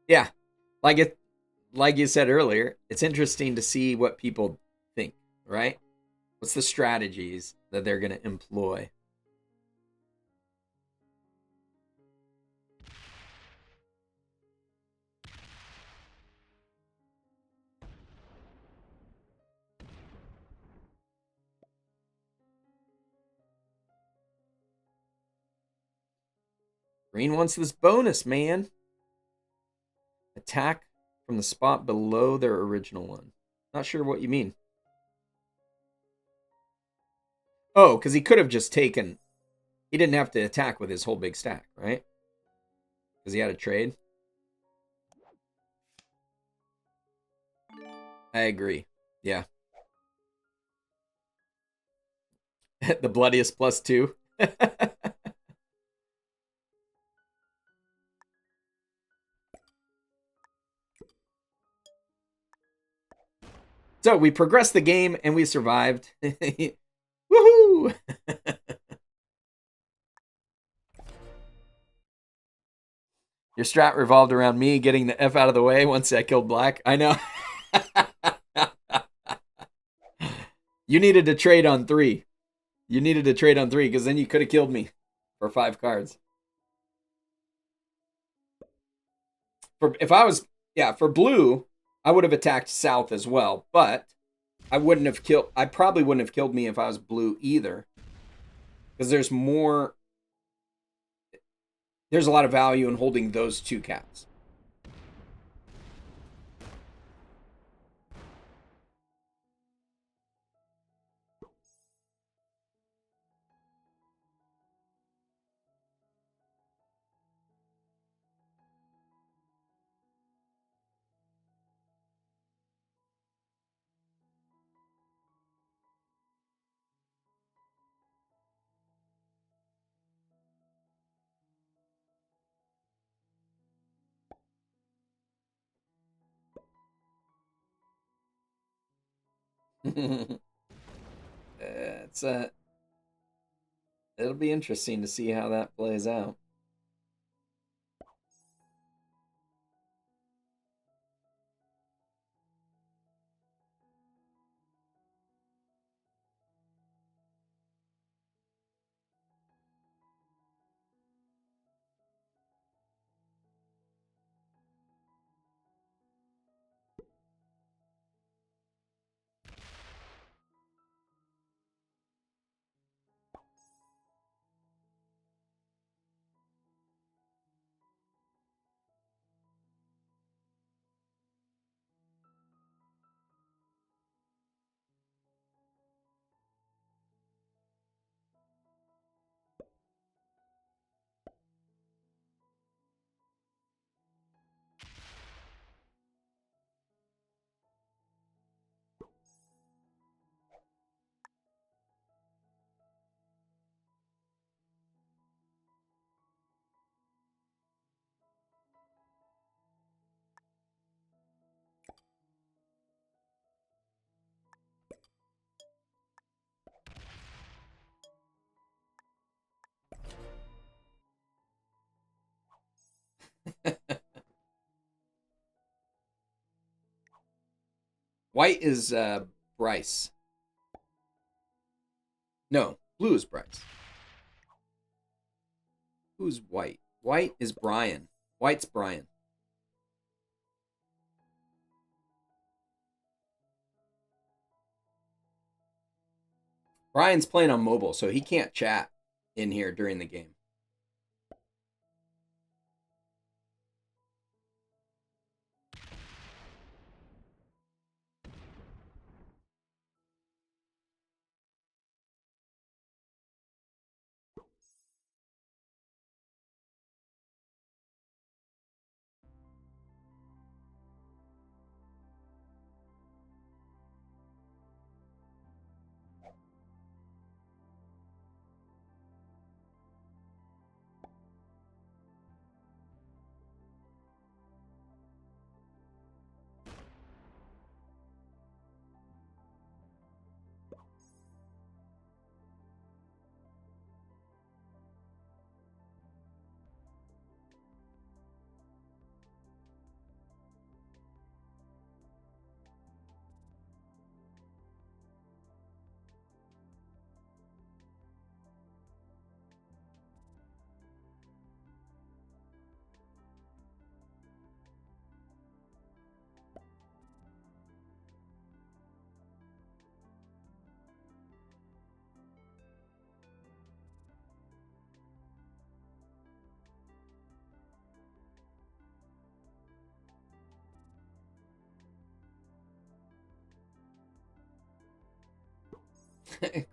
Yeah, like you said earlier, it's interesting to see what people think, right? What's the strategies that they're going to employ? Green wants this bonus, man. Attack from the spot below their original one. Not sure what you mean. Oh, because he could have just taken... He didn't have to attack with his whole big stack, right? Because he had a trade. I agree. Yeah. The bloodiest +2. So we progressed the game and we survived. Woohoo! Your strat revolved around me getting the F out of the way once I killed black. I know. You needed to trade on 3. You needed to trade on 3 because then you could have killed me for 5 cards. If I was, yeah, for blue, I would have attacked south as well, but I probably wouldn't have killed me if I was blue either. Because there's a lot of value in holding those two caps. It's it'll be interesting to see how that plays out. White is Bryce. No, blue is Bryce. Who's white? White is Brian. White's Brian. Brian's playing on mobile, so he can't chat in here during the game.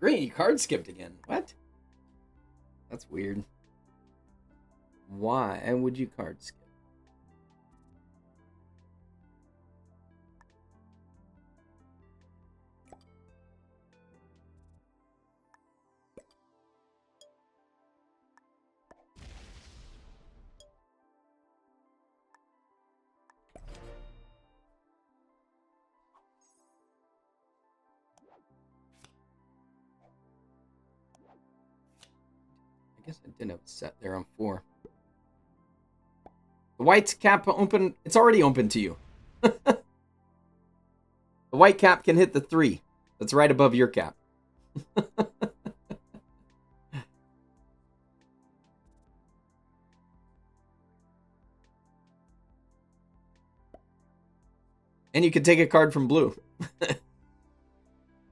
Green, you card skipped again. What? That's weird. Why would you card skip? I guess I didn't have it set there on 4. The white cap open. It's already open to you. The white cap can hit the 3. That's right above your cap. And you can take a card from blue.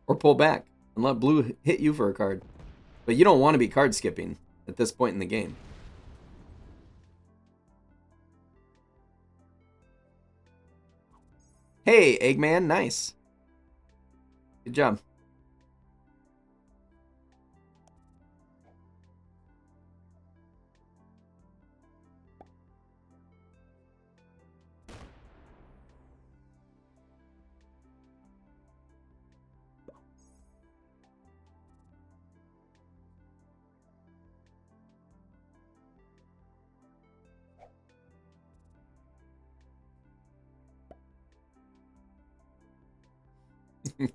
Or pull back and let blue hit you for a card. But you don't want to be card skipping at this point in the game. Hey, Eggman, nice. Good job.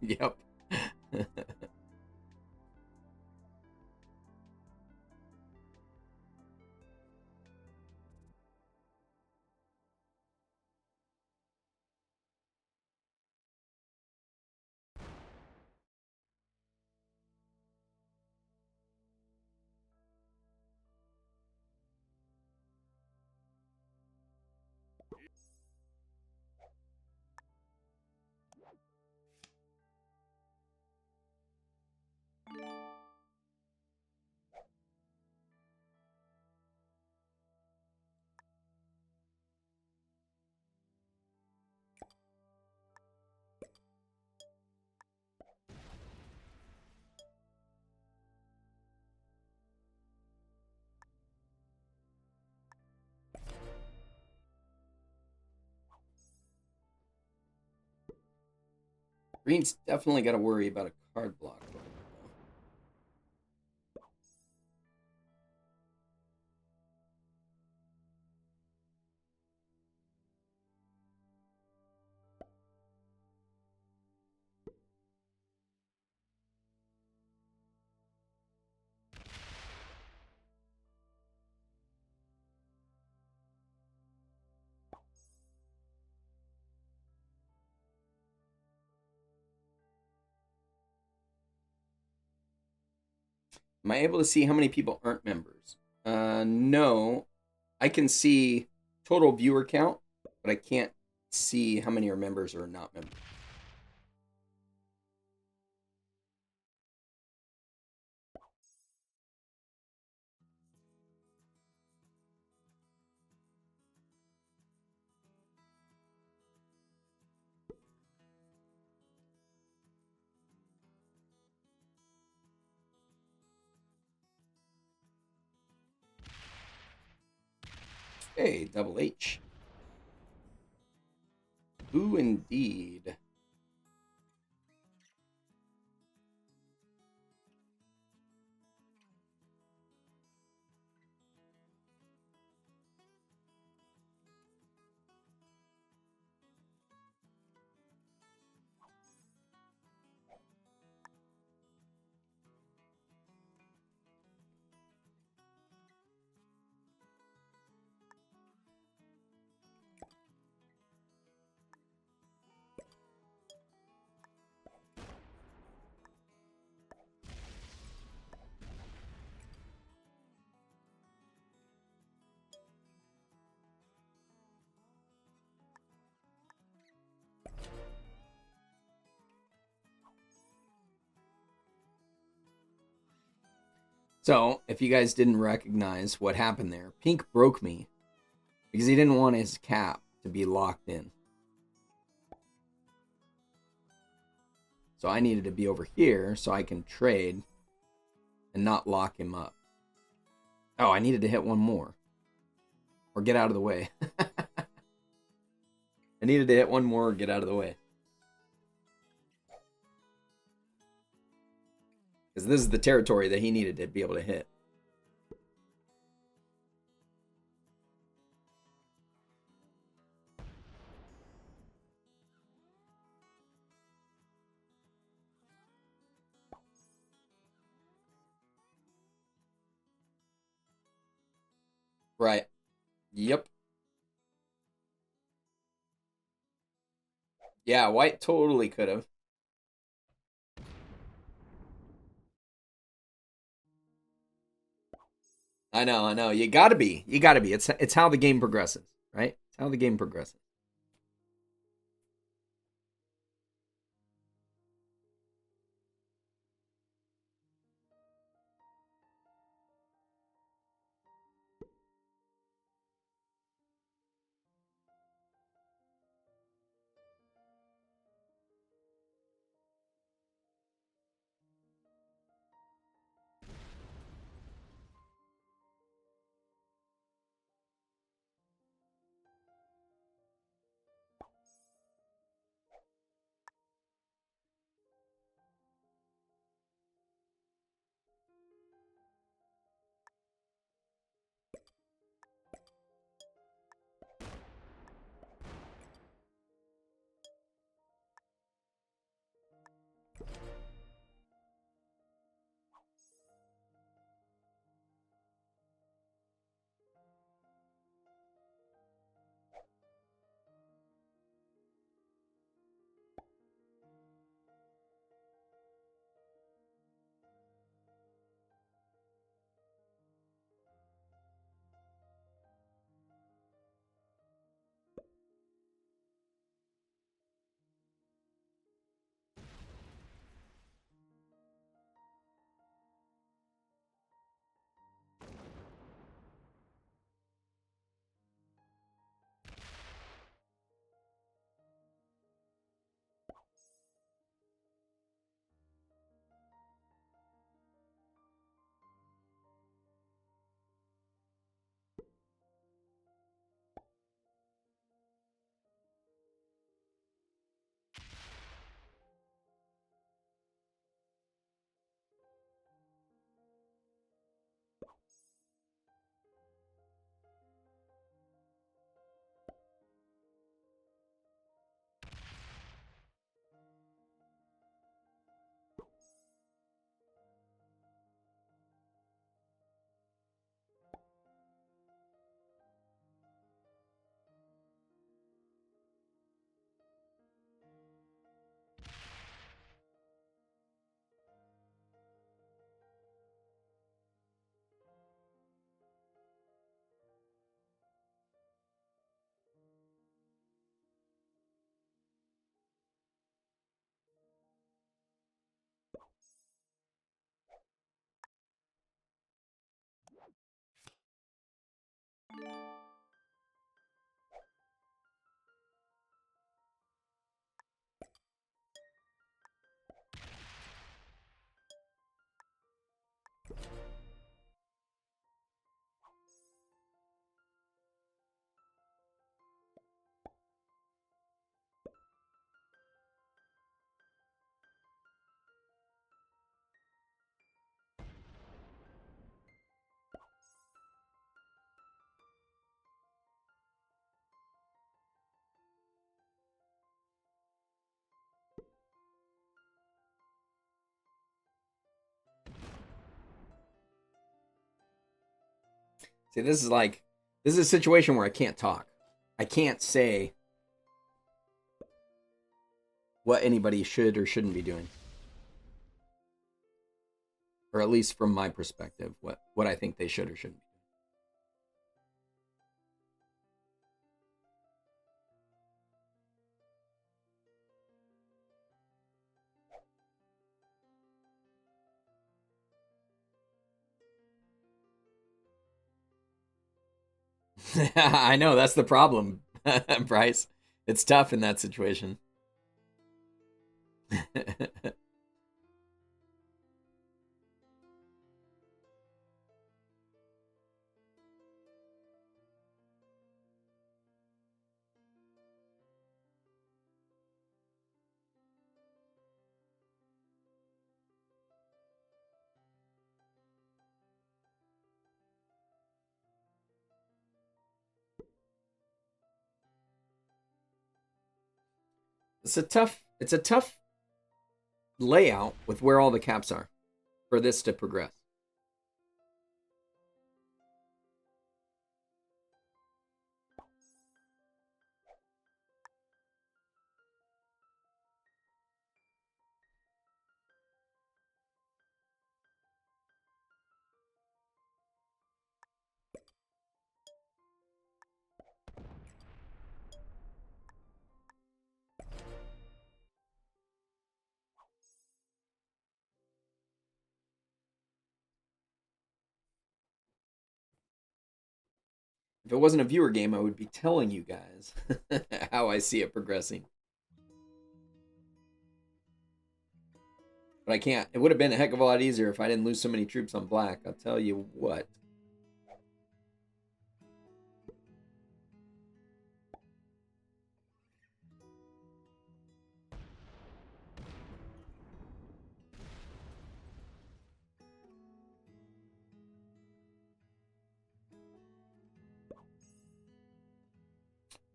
Yep. Green's definitely got to worry about a card block. Am I able to see how many people aren't members? No. I can see total viewer count, but I can't see how many are members or not members. Hey, Double H. Who indeed? So, if you guys didn't recognize what happened there, Pink broke me because he didn't want his cap to be locked in. So I needed to be over here so I can trade and not lock him up. Oh, I needed to hit one more. Or get out of the way. I needed to hit one more or get out of the way. Because this is the territory that he needed to be able to hit. Right. Yep. Yeah, white totally could have. I know. You gotta be. It's how the game progresses, right? It's how the game progresses. See, this is a situation where I can't talk. I can't say what anybody should or shouldn't be doing. Or at least from my perspective, what I think they should or shouldn't be. I know, that's the problem, Bryce. It's tough in that situation. It's a tough layout with where all the caps are for this to progress. If it wasn't a viewer game, I would be telling you guys how I see it progressing. But I can't. It would have been a heck of a lot easier if I didn't lose so many troops on black. I'll tell you what.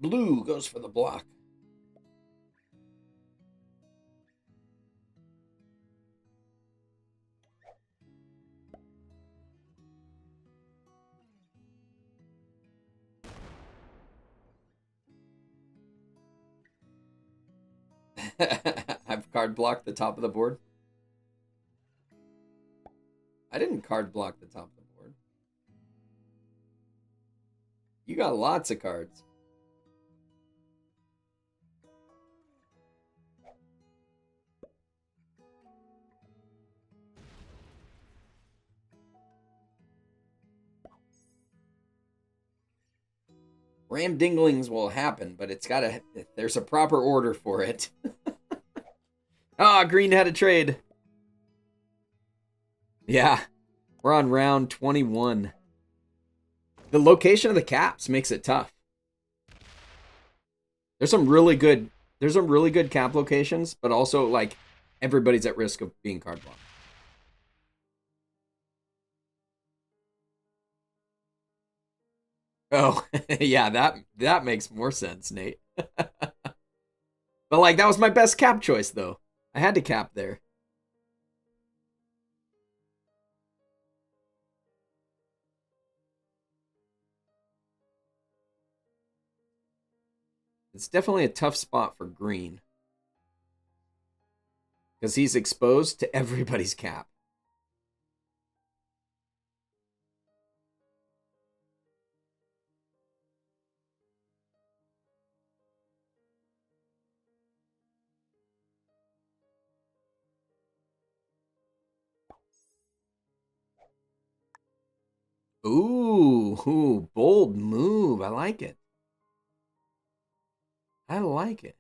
Blue goes for the block. I've card blocked the top of the board. I didn't card block the top of the board. You got lots of cards. Ram dinglings will happen, but it's gotta. There's a proper order for it. Ah, green had a trade. Yeah, we're on round 21. The location of the caps makes it tough. There's some really good cap locations, but also like everybody's at risk of being card blocked. Oh, yeah, that makes more sense, Nate. But like that was my best cap choice though. I had to cap there. It's definitely a tough spot for green. Because he's exposed to everybody's cap. Ooh, bold move. I like it. I like it.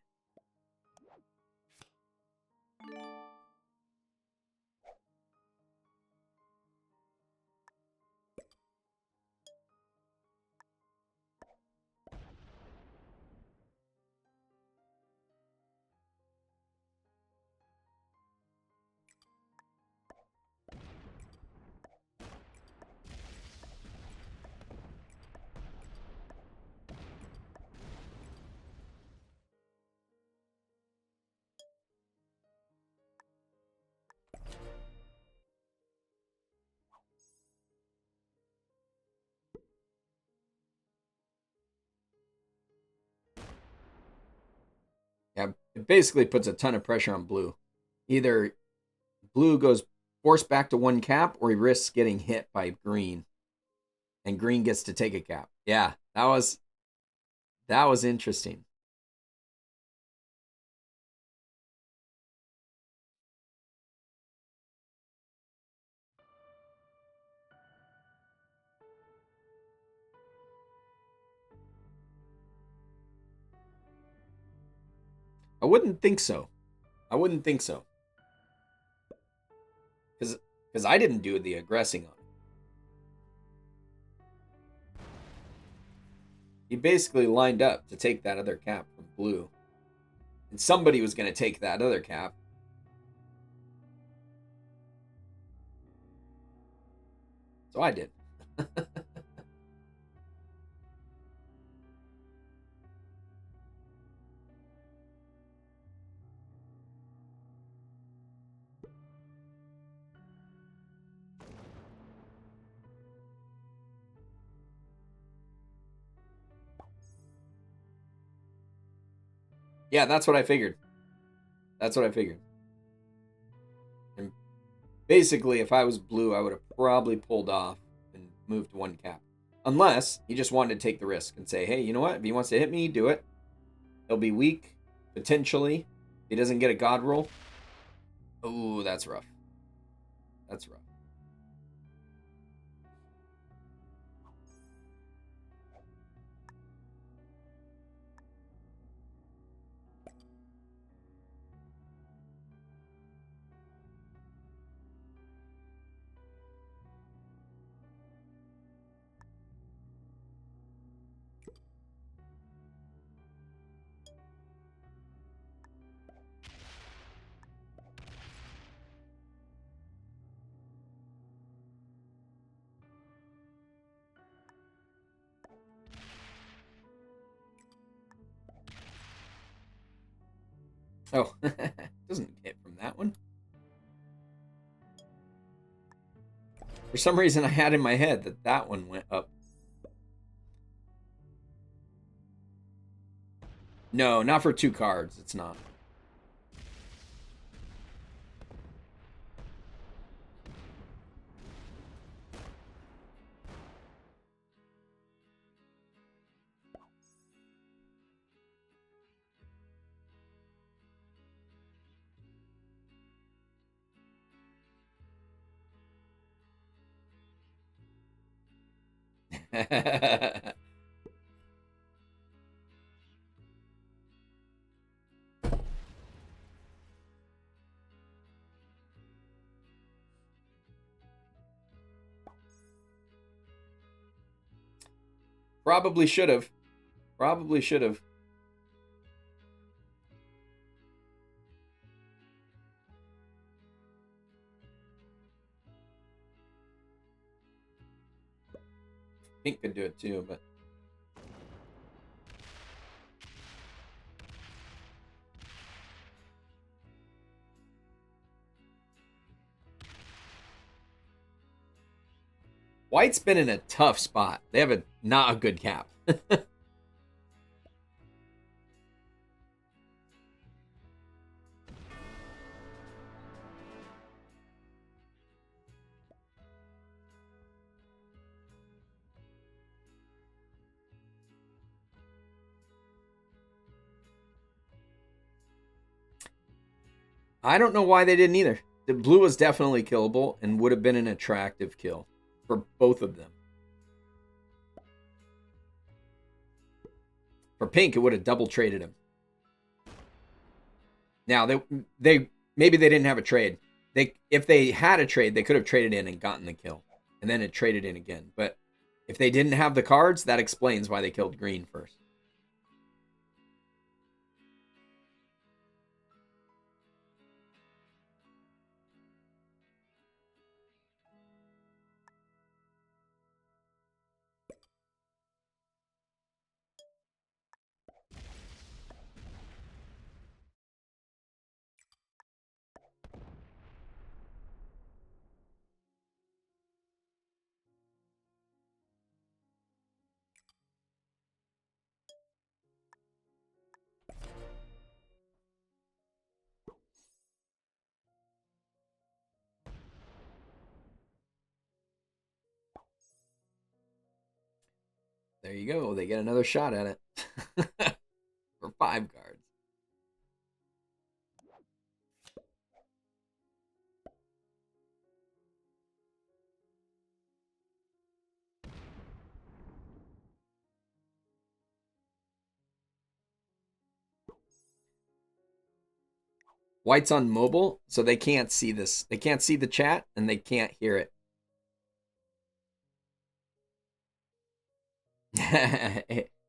Yeah, it basically puts a ton of pressure on blue. Either blue goes forced back to 1 cap, or he risks getting hit by green, and green gets to take a cap. Yeah, that was interesting. I wouldn't think so. I wouldn't think so. Because I didn't do the aggressing on it. He basically lined up to take that other cap from blue. And somebody was going to take that other cap. So I did. Yeah, that's what I figured. That's what I figured. And basically, if I was blue, I would have probably pulled off and moved 1 cap. Unless he just wanted to take the risk and say, hey, you know what? If he wants to hit me, do it. He'll be weak, potentially. He doesn't get a god roll. Oh, that's rough. That's rough. Oh, doesn't hit from that one. For some reason, I had in my head that that one went up. No, not for 2 cards. It's not. Probably should have. Probably should have. Pink could do it too, but White's been in a tough spot. They have not a good cap. I don't know why they didn't either. The blue was definitely killable and would have been an attractive kill for both of them. For pink, it would have double traded him. Now they maybe they didn't have a trade. If they had a trade, they could have traded in and gotten the kill, and then it traded in again. But if they didn't have the cards, that explains why they killed green first. There you go. They get another shot at it. For 5 cards. White's on mobile, so they can't see this. They can't see the chat, and they can't hear it.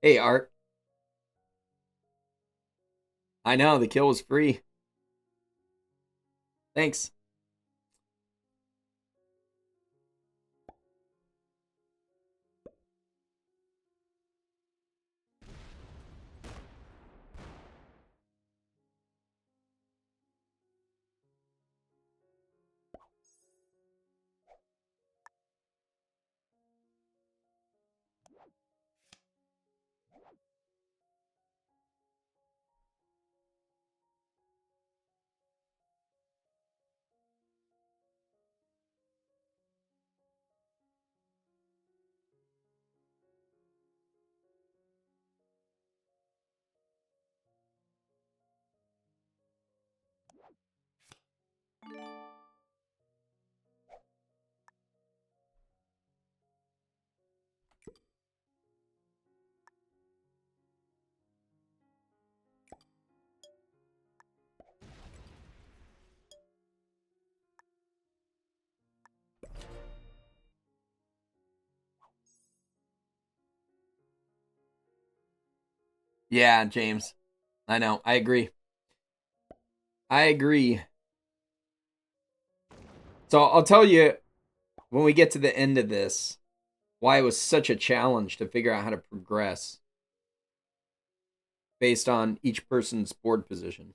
Hey, Art. I know, the kill was free. Thanks. Yeah, James. I know. I agree. I agree. So I'll tell you when we get to the end of this why it was such a challenge to figure out how to progress based on each person's board position.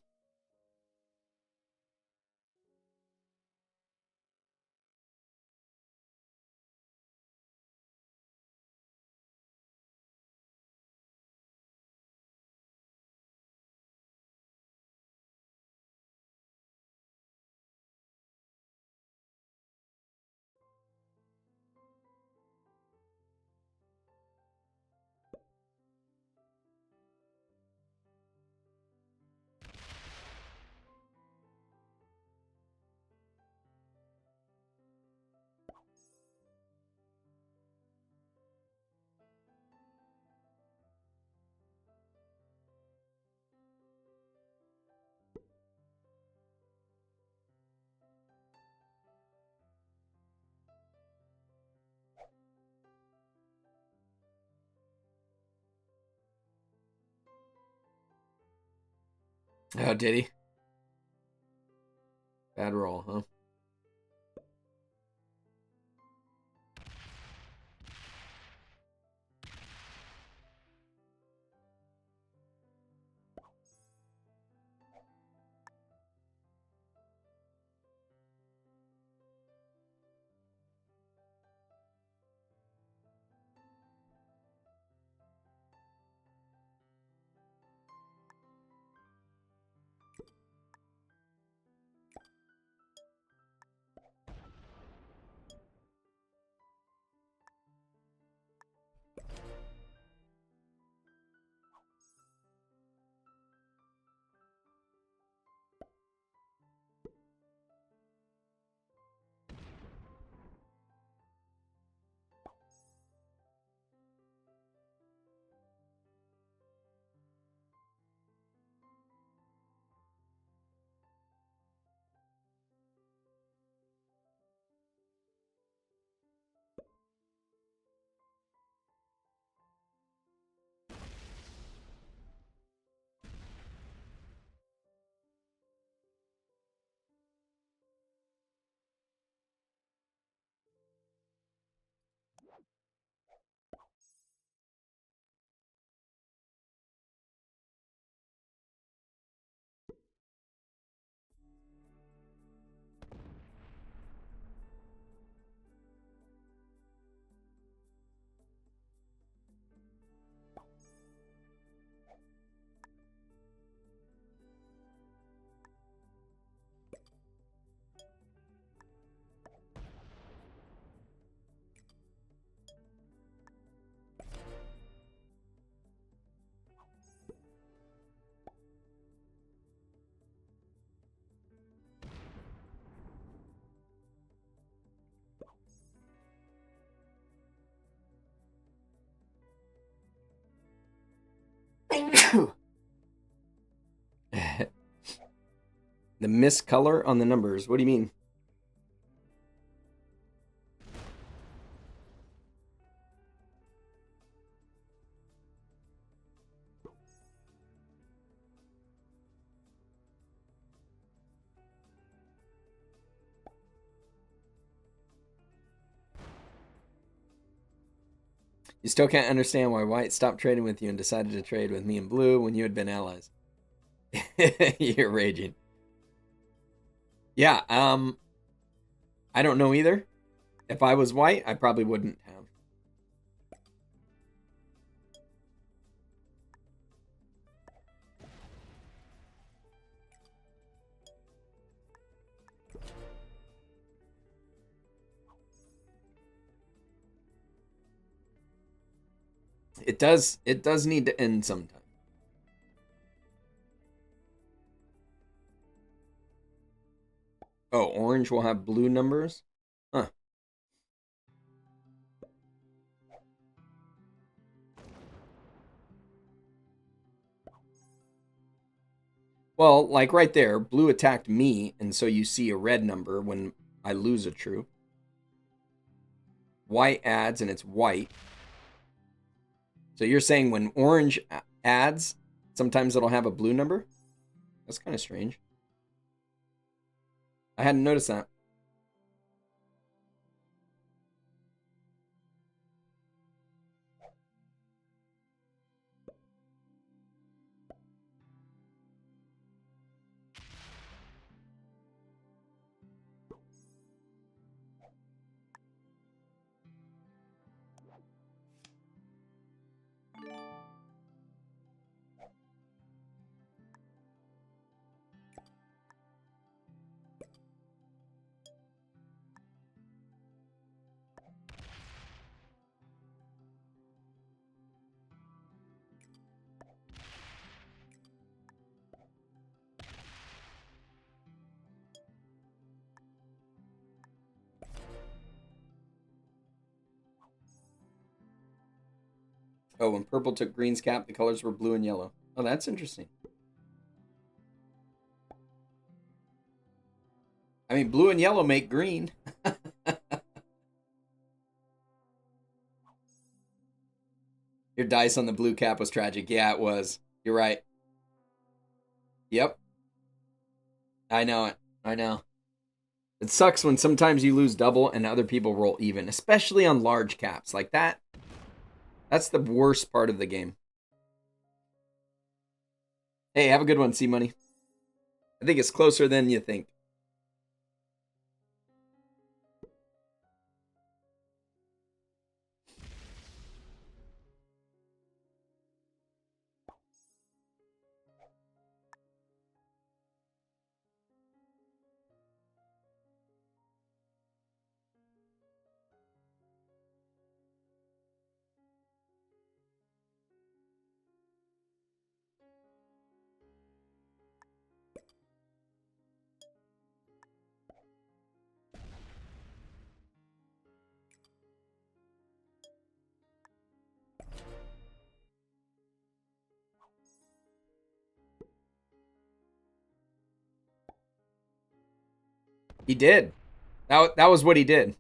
Oh, did he? Bad roll, huh? The miscolor on the numbers. What do you mean? You still can't understand why White stopped trading with you and decided to trade with me and Blue when you had been allies. You're raging. Yeah, I don't know either. If I was White, I probably wouldn't have. It does need to end sometime. Oh, orange will have blue numbers? Huh. Well, like right there, blue attacked me, and so you see a red number when I lose a troop. White adds, and it's white. So you're saying when orange adds, sometimes it'll have a blue number? That's kind of strange. I hadn't noticed that. Oh, when purple took green's cap, the colors were blue and yellow. Oh, that's interesting. I mean, blue and yellow make green. Your dice on the blue cap was tragic. Yeah, it was. You're right. Yep. I know it. I know. It sucks when sometimes you lose double and other people roll even, especially on large caps like that. That's the worst part of the game. Hey, have a good one, C-Money. I think it's closer than you think. He did. That was what he did.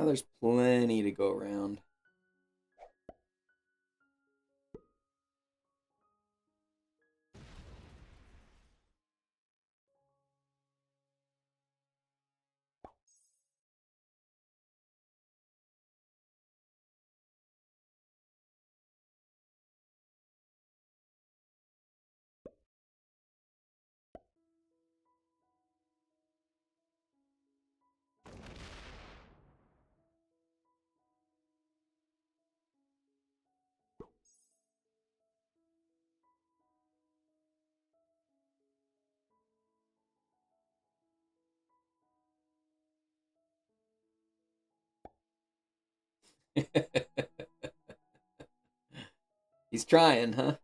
there's plenty to go around. He's trying, huh?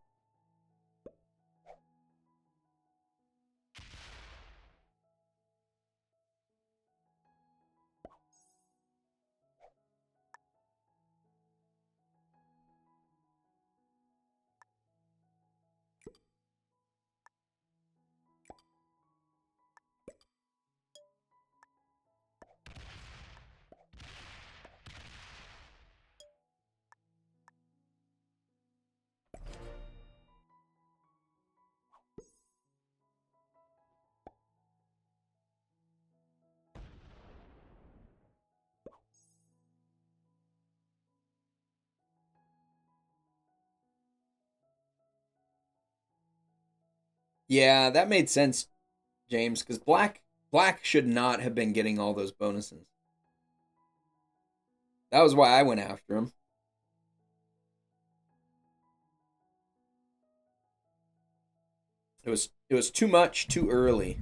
Yeah, that made sense, James, because black should not have been getting all those bonuses. That was why I went after him. It was too much too early.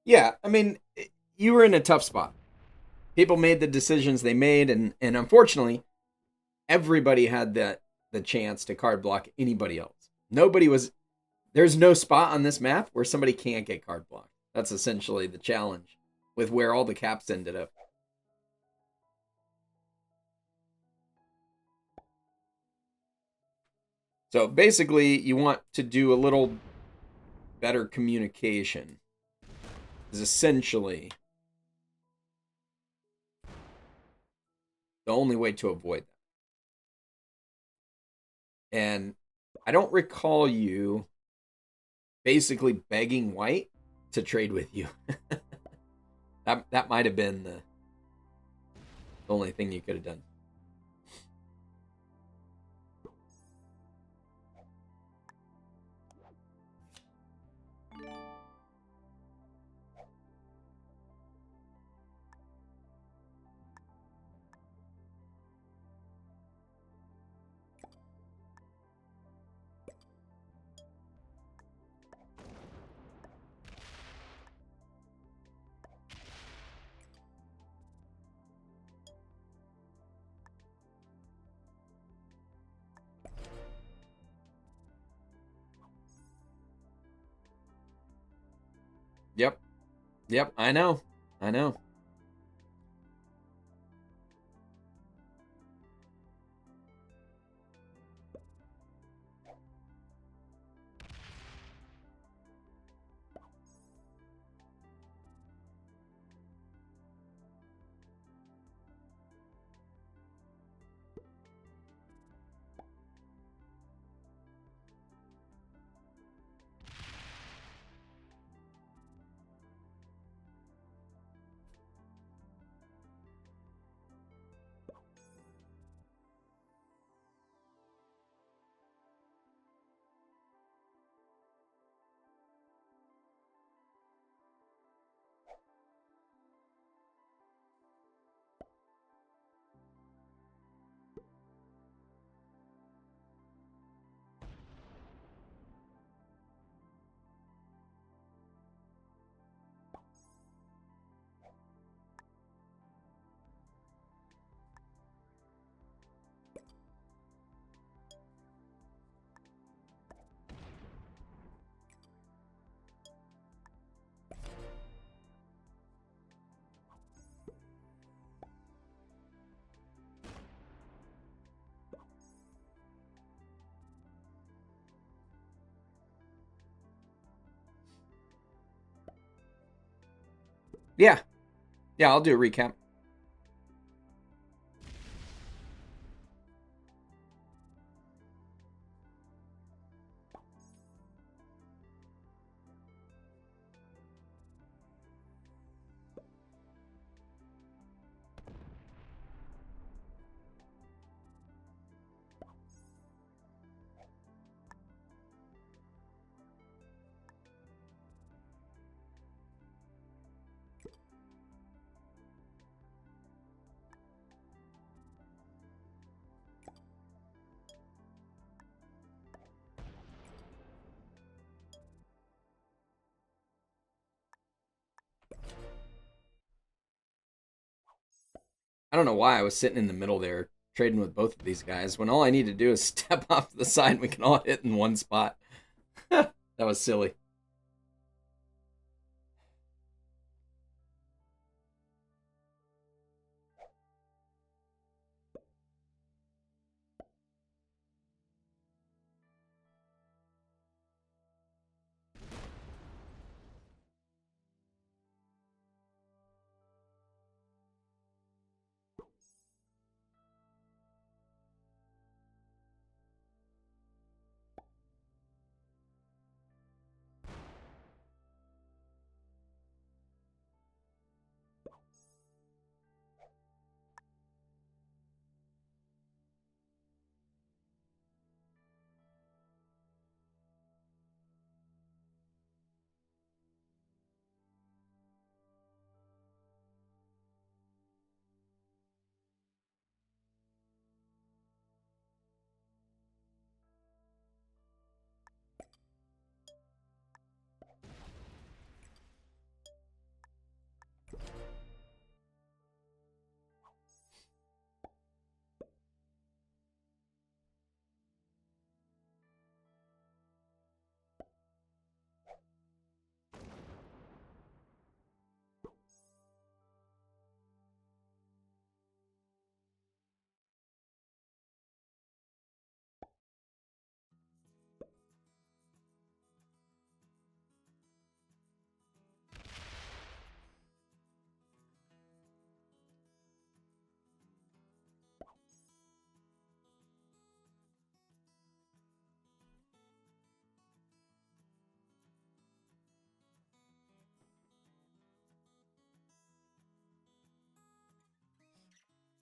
Yeah, I mean, you were in a tough spot. People made the decisions they made, and unfortunately, everybody had the chance to card block anybody else. Nobody was. There's no spot on this map where somebody can't get card blocked. That's essentially the challenge with where all the caps ended up. So basically, you want to do a little better communication. Is essentially the only way to avoid that. And I don't recall you basically begging White to trade with you. That might have been the only thing you could have done. Yep. Yep, I know. I know. Yeah. Yeah, I'll do a recap. I don't know why I was sitting in the middle there trading with both of these guys when all I need to do is step off to the side and we can all hit in one spot. That was silly.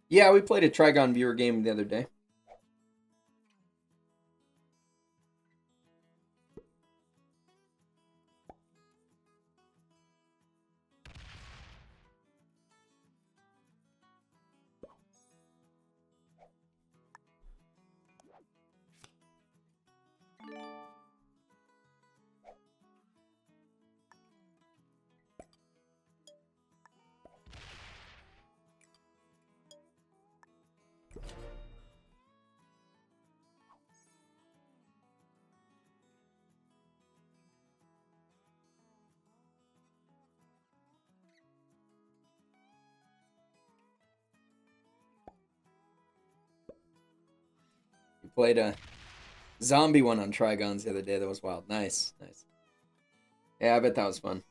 Yeah, we played a Trigon viewer game the other day. We played a zombie one on Trigons the other day. That was wild. Nice, nice. Yeah, I bet that was fun.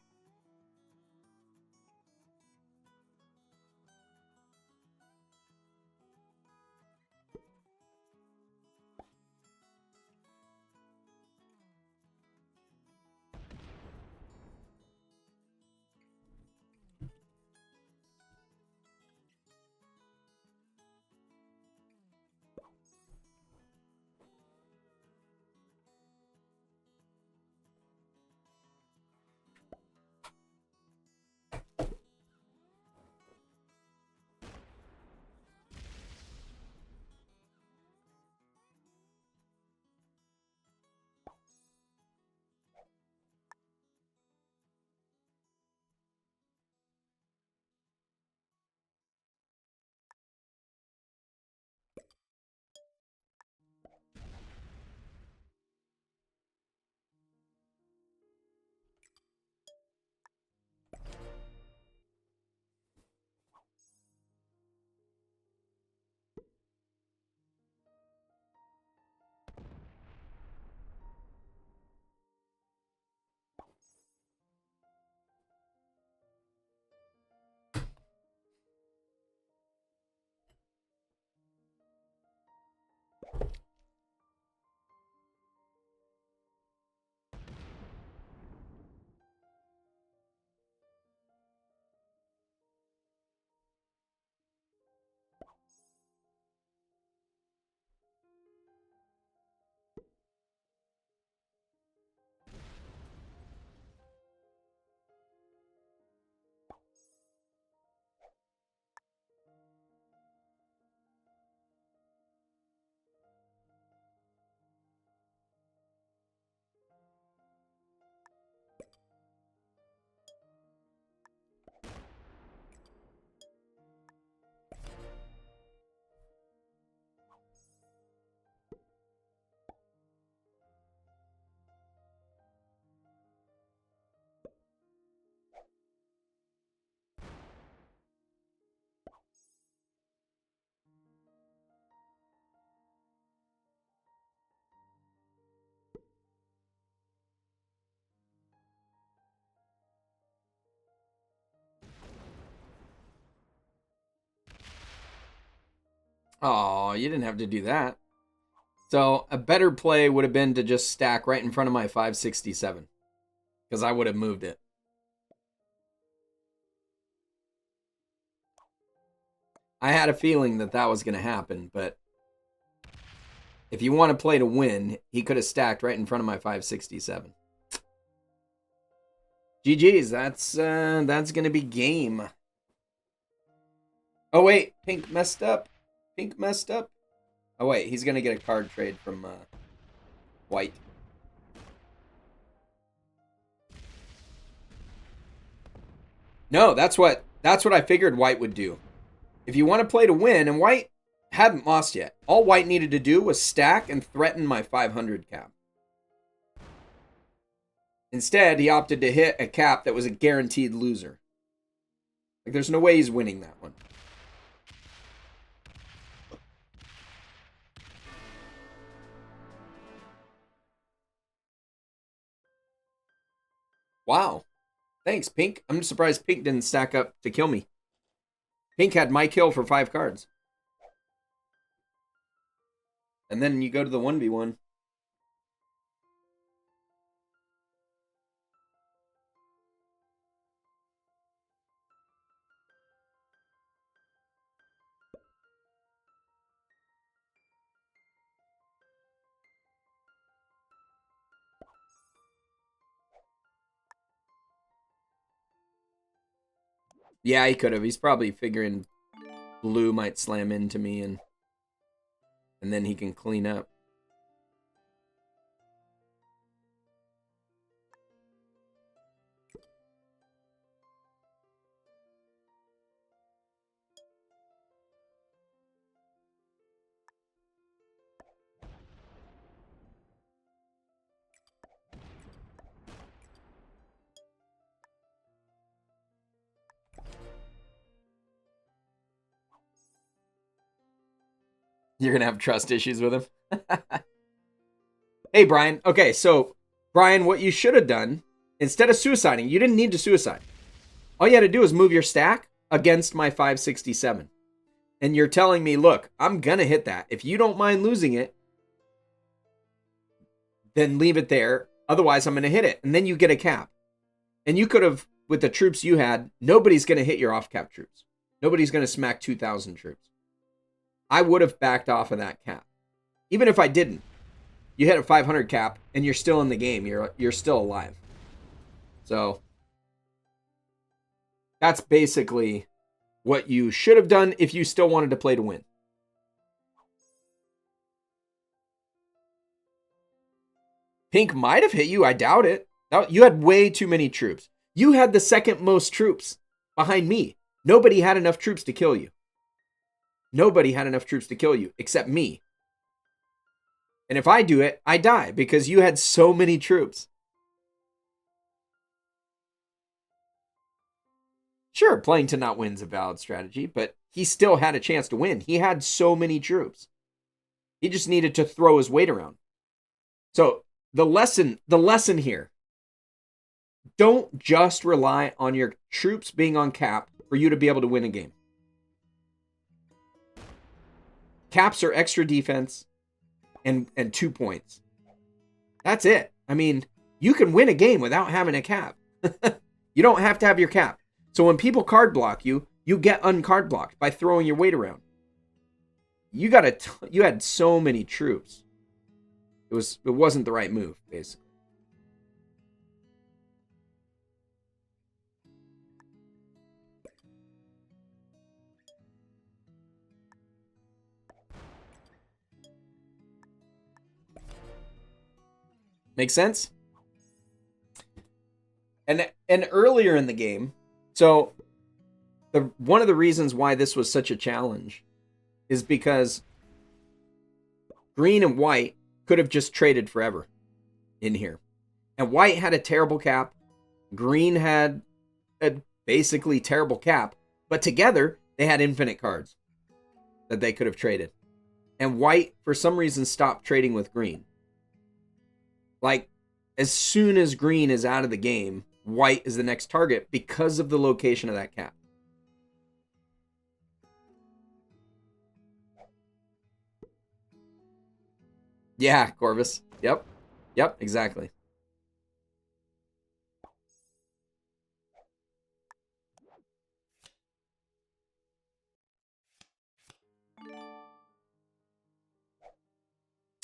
Oh, you didn't have to do that. So a better play would have been to just stack right in front of my 567. Because I would have moved it. I had a feeling that that was going to happen, but if you want to play to win, he could have stacked right in front of my 567. GG's, that's going to be game. Oh, wait, Pink messed up. Pink messed up. Oh, wait, he's going to get a card trade from White. No, that's what I figured White would do. If you want to play to win, and White hadn't lost yet, all White needed to do was stack and threaten my 500 cap. Instead, he opted to hit a cap that was a guaranteed loser. Like, there's no way he's winning that one. Wow. Thanks, Pink. I'm surprised Pink didn't stack up to kill me. Pink had my kill for 5 cards. And then you go to the 1v1. Yeah, he could have. He's probably figuring blue might slam into me and then he can clean up. You're going to have trust issues with him. Hey, Brian. Okay, so, Brian, what you should have done, instead of suiciding, you didn't need to suicide. All you had to do is move your stack against my 567. And you're telling me, look, I'm going to hit that. If you don't mind losing it, then leave it there. Otherwise, I'm going to hit it. And then you get a cap. And you could have, with the troops you had, nobody's going to hit your off-cap troops. Nobody's going to smack 2,000 troops. I would have backed off of that cap. Even if I didn't. You hit a 500 cap, and you're still in the game. You're still alive. So, that's basically what you should have done if you still wanted to play to win. Pink might have hit you. I doubt it. You had way too many troops. You had the second most troops behind me. Nobody had enough troops to kill you. Nobody had enough troops to kill you except me. And if I do it, I die because you had so many troops. Sure, playing to not win is a valid strategy, but he still had a chance to win. He had so many troops. He just needed to throw his weight around. So the lesson here, don't just rely on your troops being on cap for you to be able to win a game. Caps are extra defense and 2 points. That's it. I mean, you can win a game without having a cap. You don't have to have your cap. So when people card block you, you get uncard blocked by throwing your weight around. You had so many troops. It wasn't the right move, basically. Make sense? And earlier in the game, so one of the reasons why this was such a challenge is because green and white could have just traded forever in here. And white had a terrible cap. Green had a basically terrible cap. But together, they had infinite cards that they could have traded. And white, for some reason, stopped trading with green. Like, as soon as green is out of the game, white is the next target because of the location of that cap. Yeah, Corvus. Yep. Yep, exactly.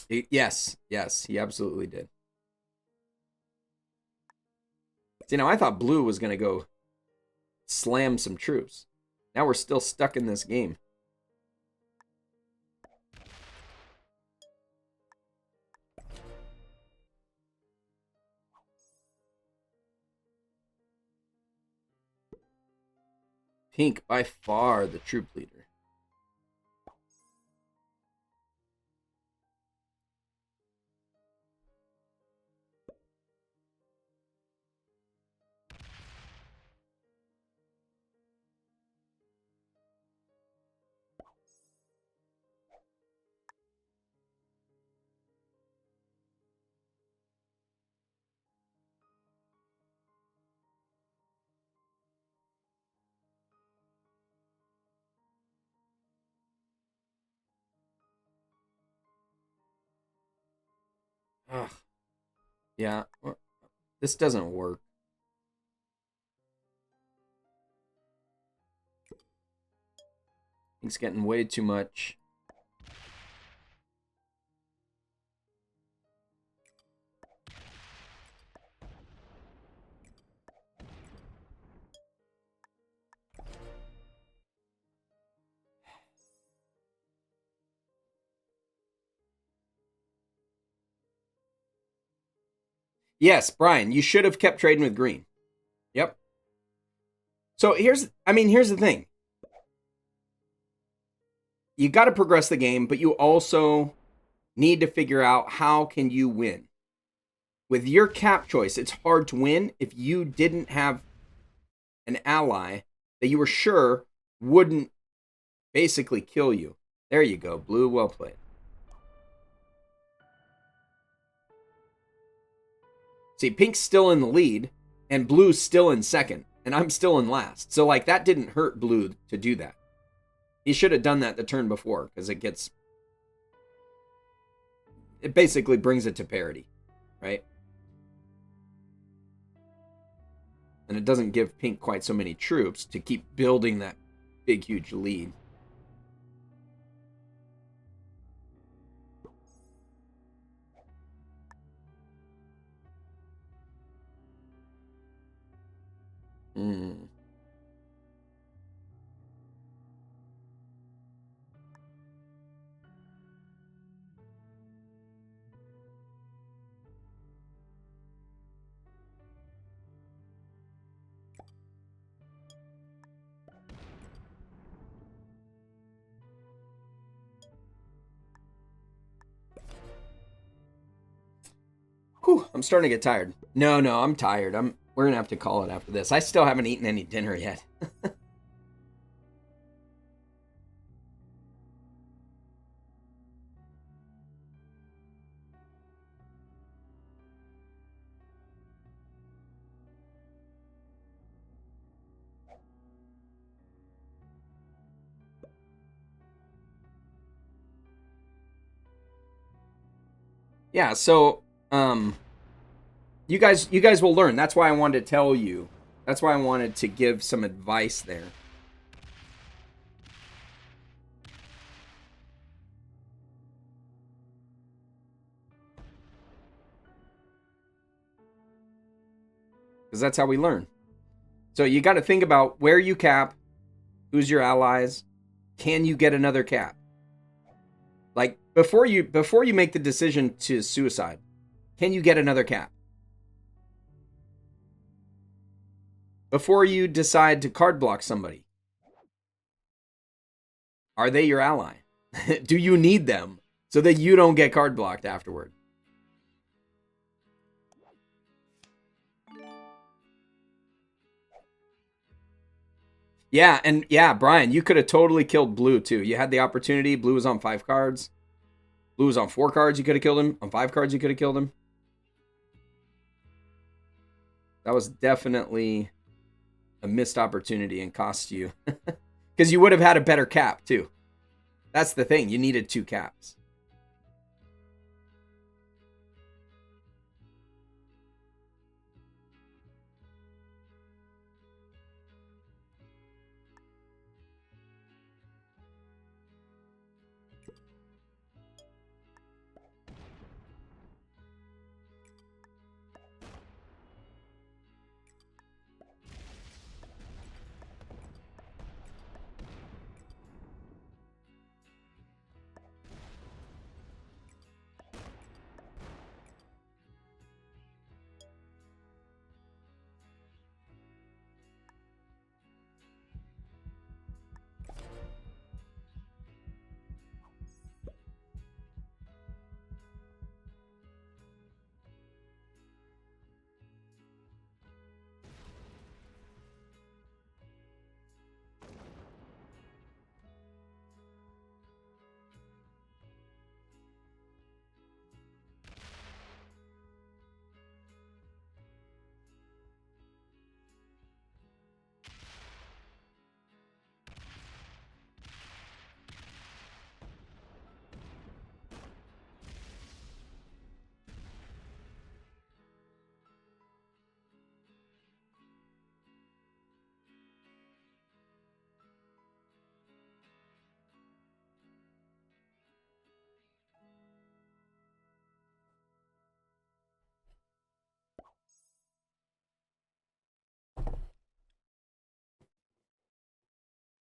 Yes, yes, he absolutely did. See, now I thought blue was going to go slam some troops. Now we're still stuck in this game. Pink, by far the troop leader. Ugh. Yeah, this doesn't work. It's getting way too much. Yes, Brian, you should have kept trading with green. Yep. So here's the thing. You got to progress the game, but you also need to figure out how can you win. With your cap choice, it's hard to win if you didn't have an ally that you were sure wouldn't basically kill you. There you go, blue, well played. See, pink's still in the lead, and blue's still in second, and I'm still in last. So, like, that didn't hurt blue to do that. He should have done that the turn before, because it basically brings it to parity, right? And it doesn't give pink quite so many troops to keep building that big, huge lead. Mm. Whew, I'm starting to get tired. No, I'm tired. We're gonna have to call it after this. I still haven't eaten any dinner yet. Yeah, so you guys will learn. That's why I wanted to tell you. That's why I wanted to give some advice there. Because that's how we learn. So you got to think about where you cap, who's your allies, can you get another cap? Like before you make the decision to suicide, can you get another cap? Before you decide to card block somebody, are they your ally? Do you need them so that you don't get card blocked afterward? Yeah, and yeah, Brian, you could have totally killed blue too. You had the opportunity. Blue was on 5 cards. Blue was on 4 cards. You could have killed him. On 5 cards, you could have killed him. That was definitely a missed opportunity and cost you. Because you would have had a better cap too. That's the thing. You needed 2 caps.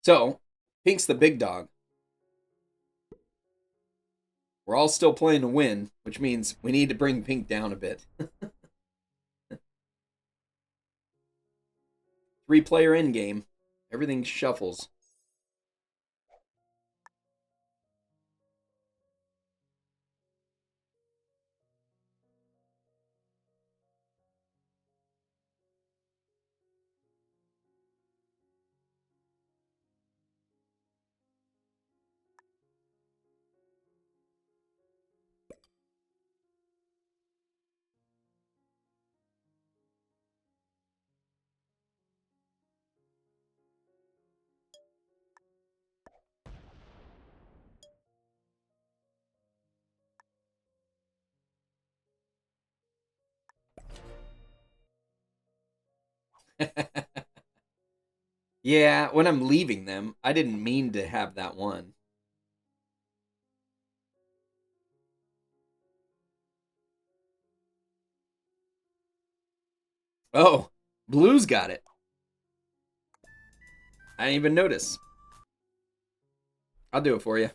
So, pink's the big dog. We're all still playing to win, which means we need to bring pink down a bit. 3-player end game. Everything shuffles. Yeah, when I'm leaving them, I didn't mean to have that one. Oh, blue's got it. I didn't even notice. I'll do it for you.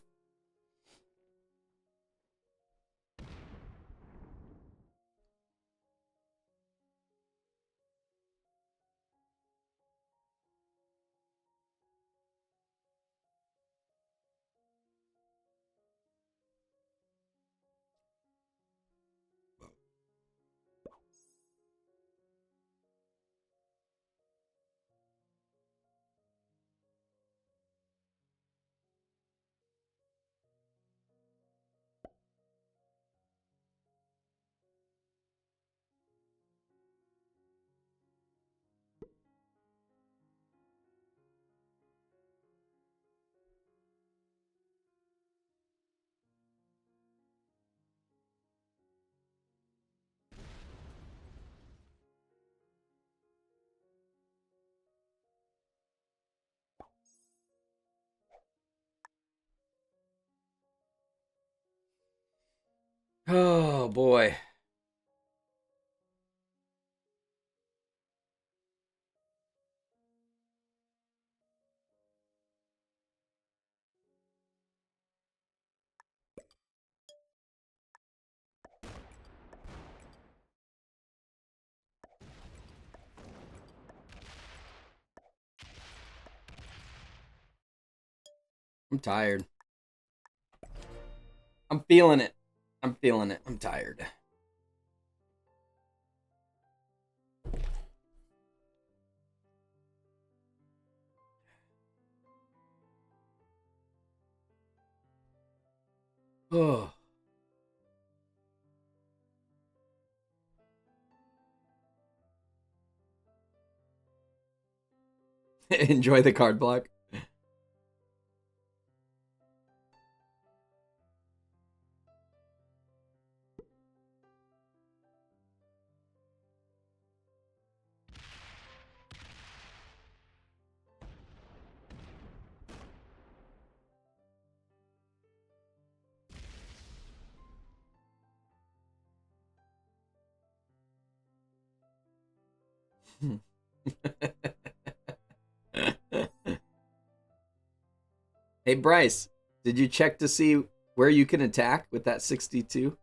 Oh, boy. I'm tired. I'm feeling it. I'm feeling it. I'm tired. Oh. Enjoy the card block. Hey, Bryce, did you check to see where you can attack with that 62?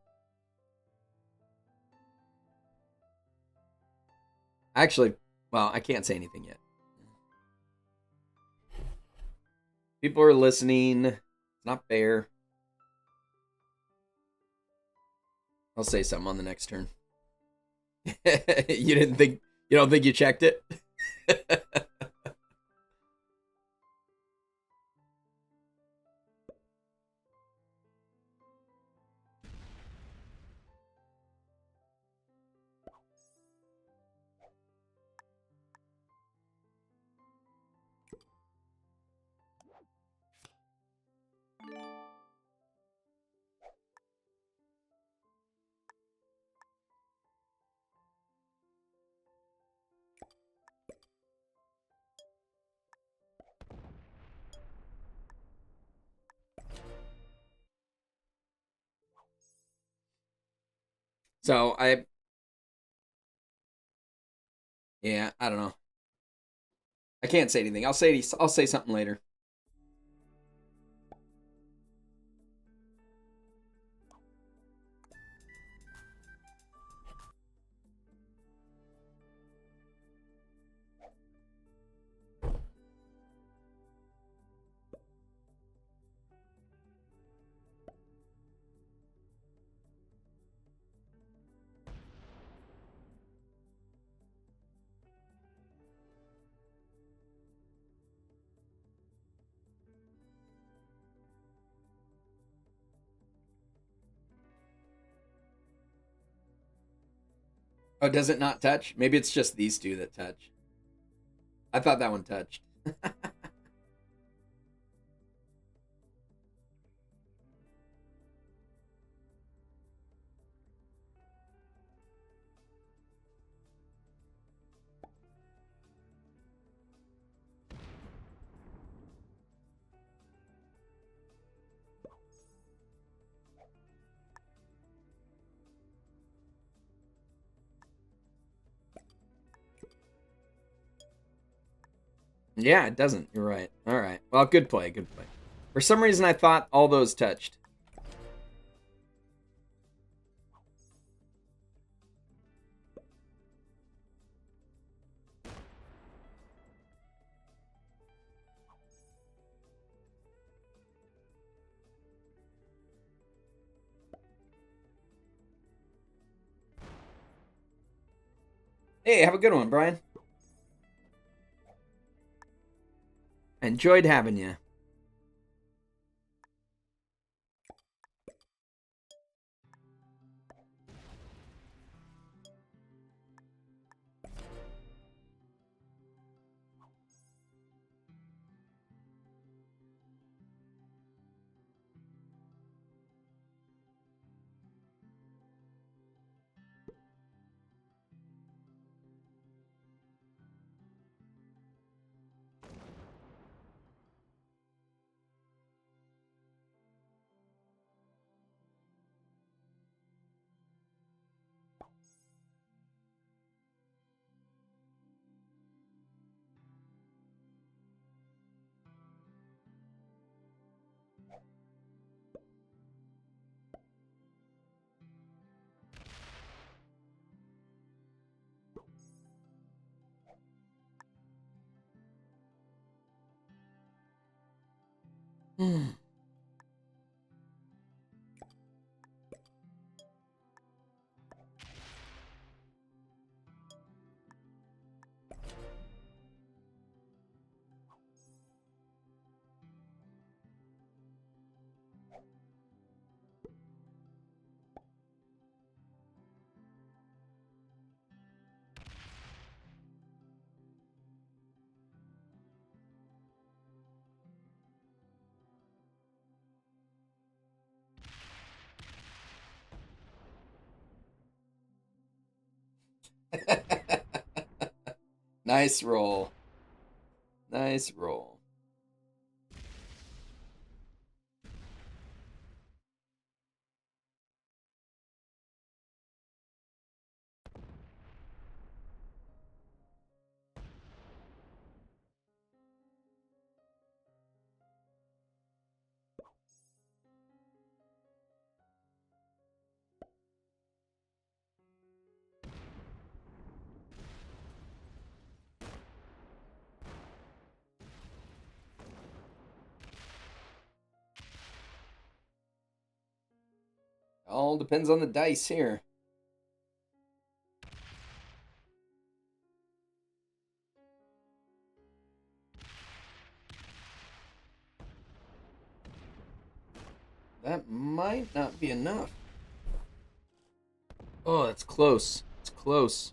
Actually, well, I can't say anything yet. People are listening. It's not fair. I'll say something on the next turn. You don't think you checked it? So yeah, I don't know. I can't say anything. I'll say something later. Oh, does it not touch? Maybe it's just these two that touch. I thought that one touched. Yeah, it doesn't. You're right. All right. Well, good play. Good play. For some reason, I thought all those touched. Hey, have a good one, Brian. Enjoyed having you. Nice roll. Nice roll. All depends on the dice here. That might not be enough. Oh, that's close. It's close.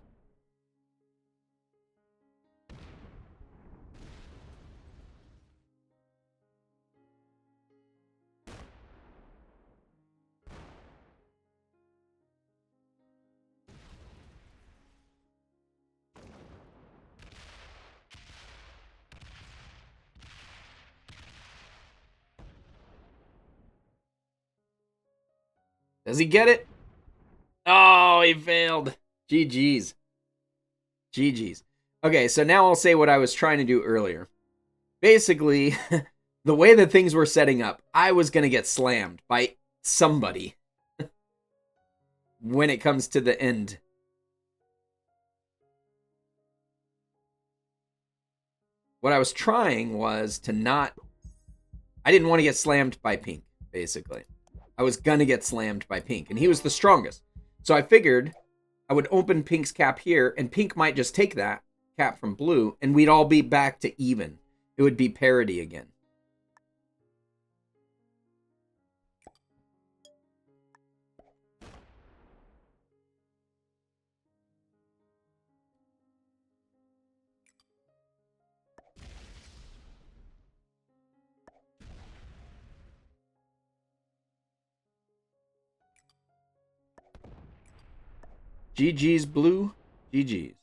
Does he get it? Oh, he failed. GG's. GG's. Okay, so now I'll say what I was trying to do earlier. Basically, the way that things were setting up, I was going to get slammed by somebody when it comes to the end. What I was trying was to not... I didn't want to get slammed by Pink, basically. I was going to get slammed by Pink, and he was the strongest. So I figured I would open Pink's cap here, and Pink might just take that cap from Blue, and we'd all be back to even. It would be parity again. GG's blue. GG's.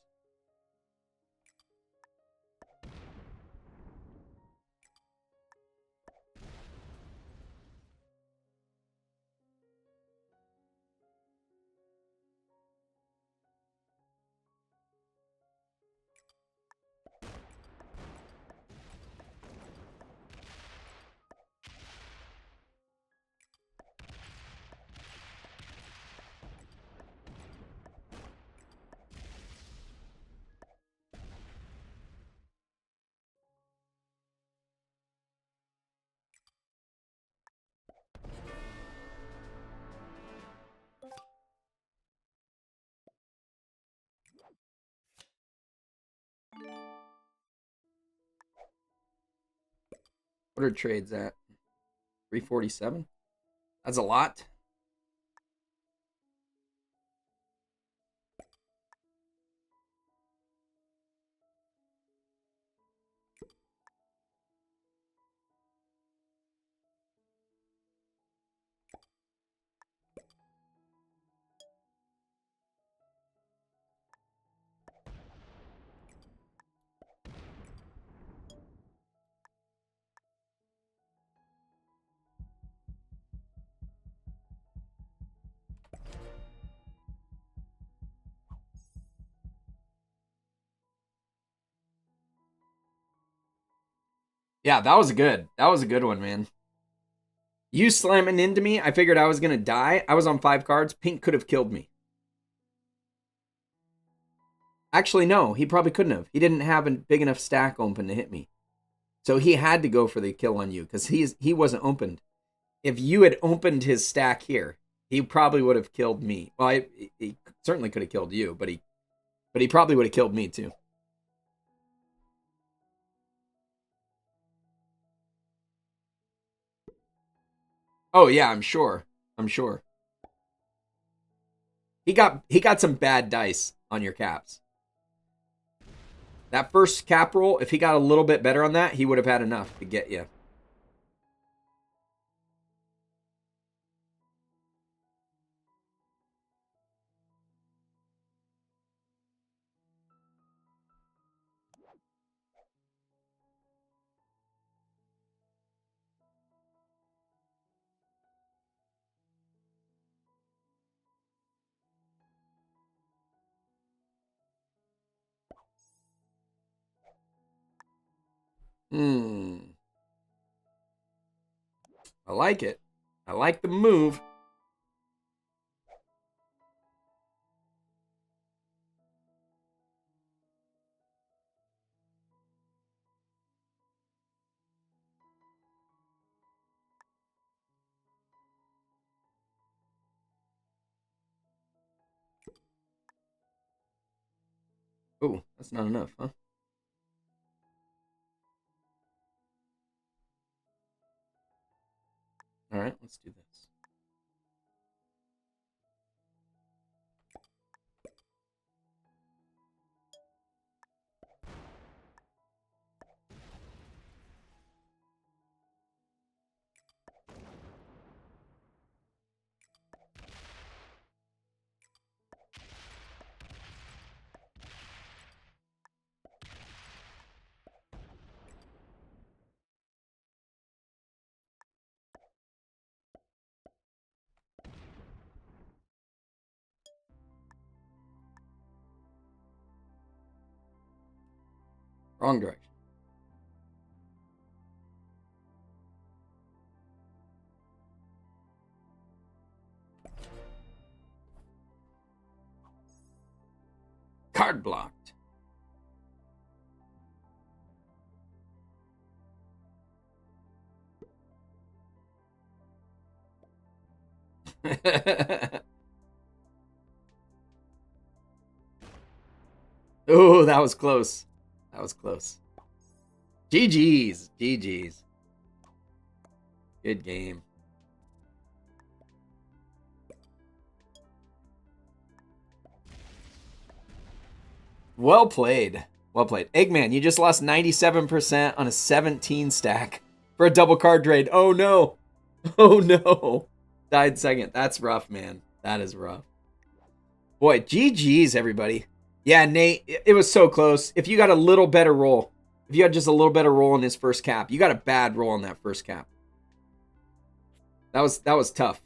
What are trades at? 347? That's a lot. Yeah, that was a good one, man. You slamming into me, I figured I was going to die. I was on 5 cards. Pink could have killed me. Actually, no, he probably couldn't have. He didn't have a big enough stack open to hit me. So he had to go for the kill on you because he wasn't opened. If you had opened his stack here, he probably would have killed me. Well, he certainly could have killed you, but he probably would have killed me too. Oh yeah, I'm sure. He got some bad dice on your caps. That first cap roll, if he got a little bit better on that, he would have had enough to get you. I like it. I like the move. Oh, that's not enough, huh? All right, let's do this. Wrong direction. Card blocked. Oh, that was close. That was close. GG's. GG's. Good game. Well played. Well played. Eggman, you just lost 97% on a 17 stack for a double card trade. Oh no. Oh no. Died second. That's rough, man. That is rough. Boy, GG's, everybody. Yeah, Nate, it was so close. If you got a little better roll, if you had just a little better roll in his first cap, you got a bad roll on that first cap. That was tough.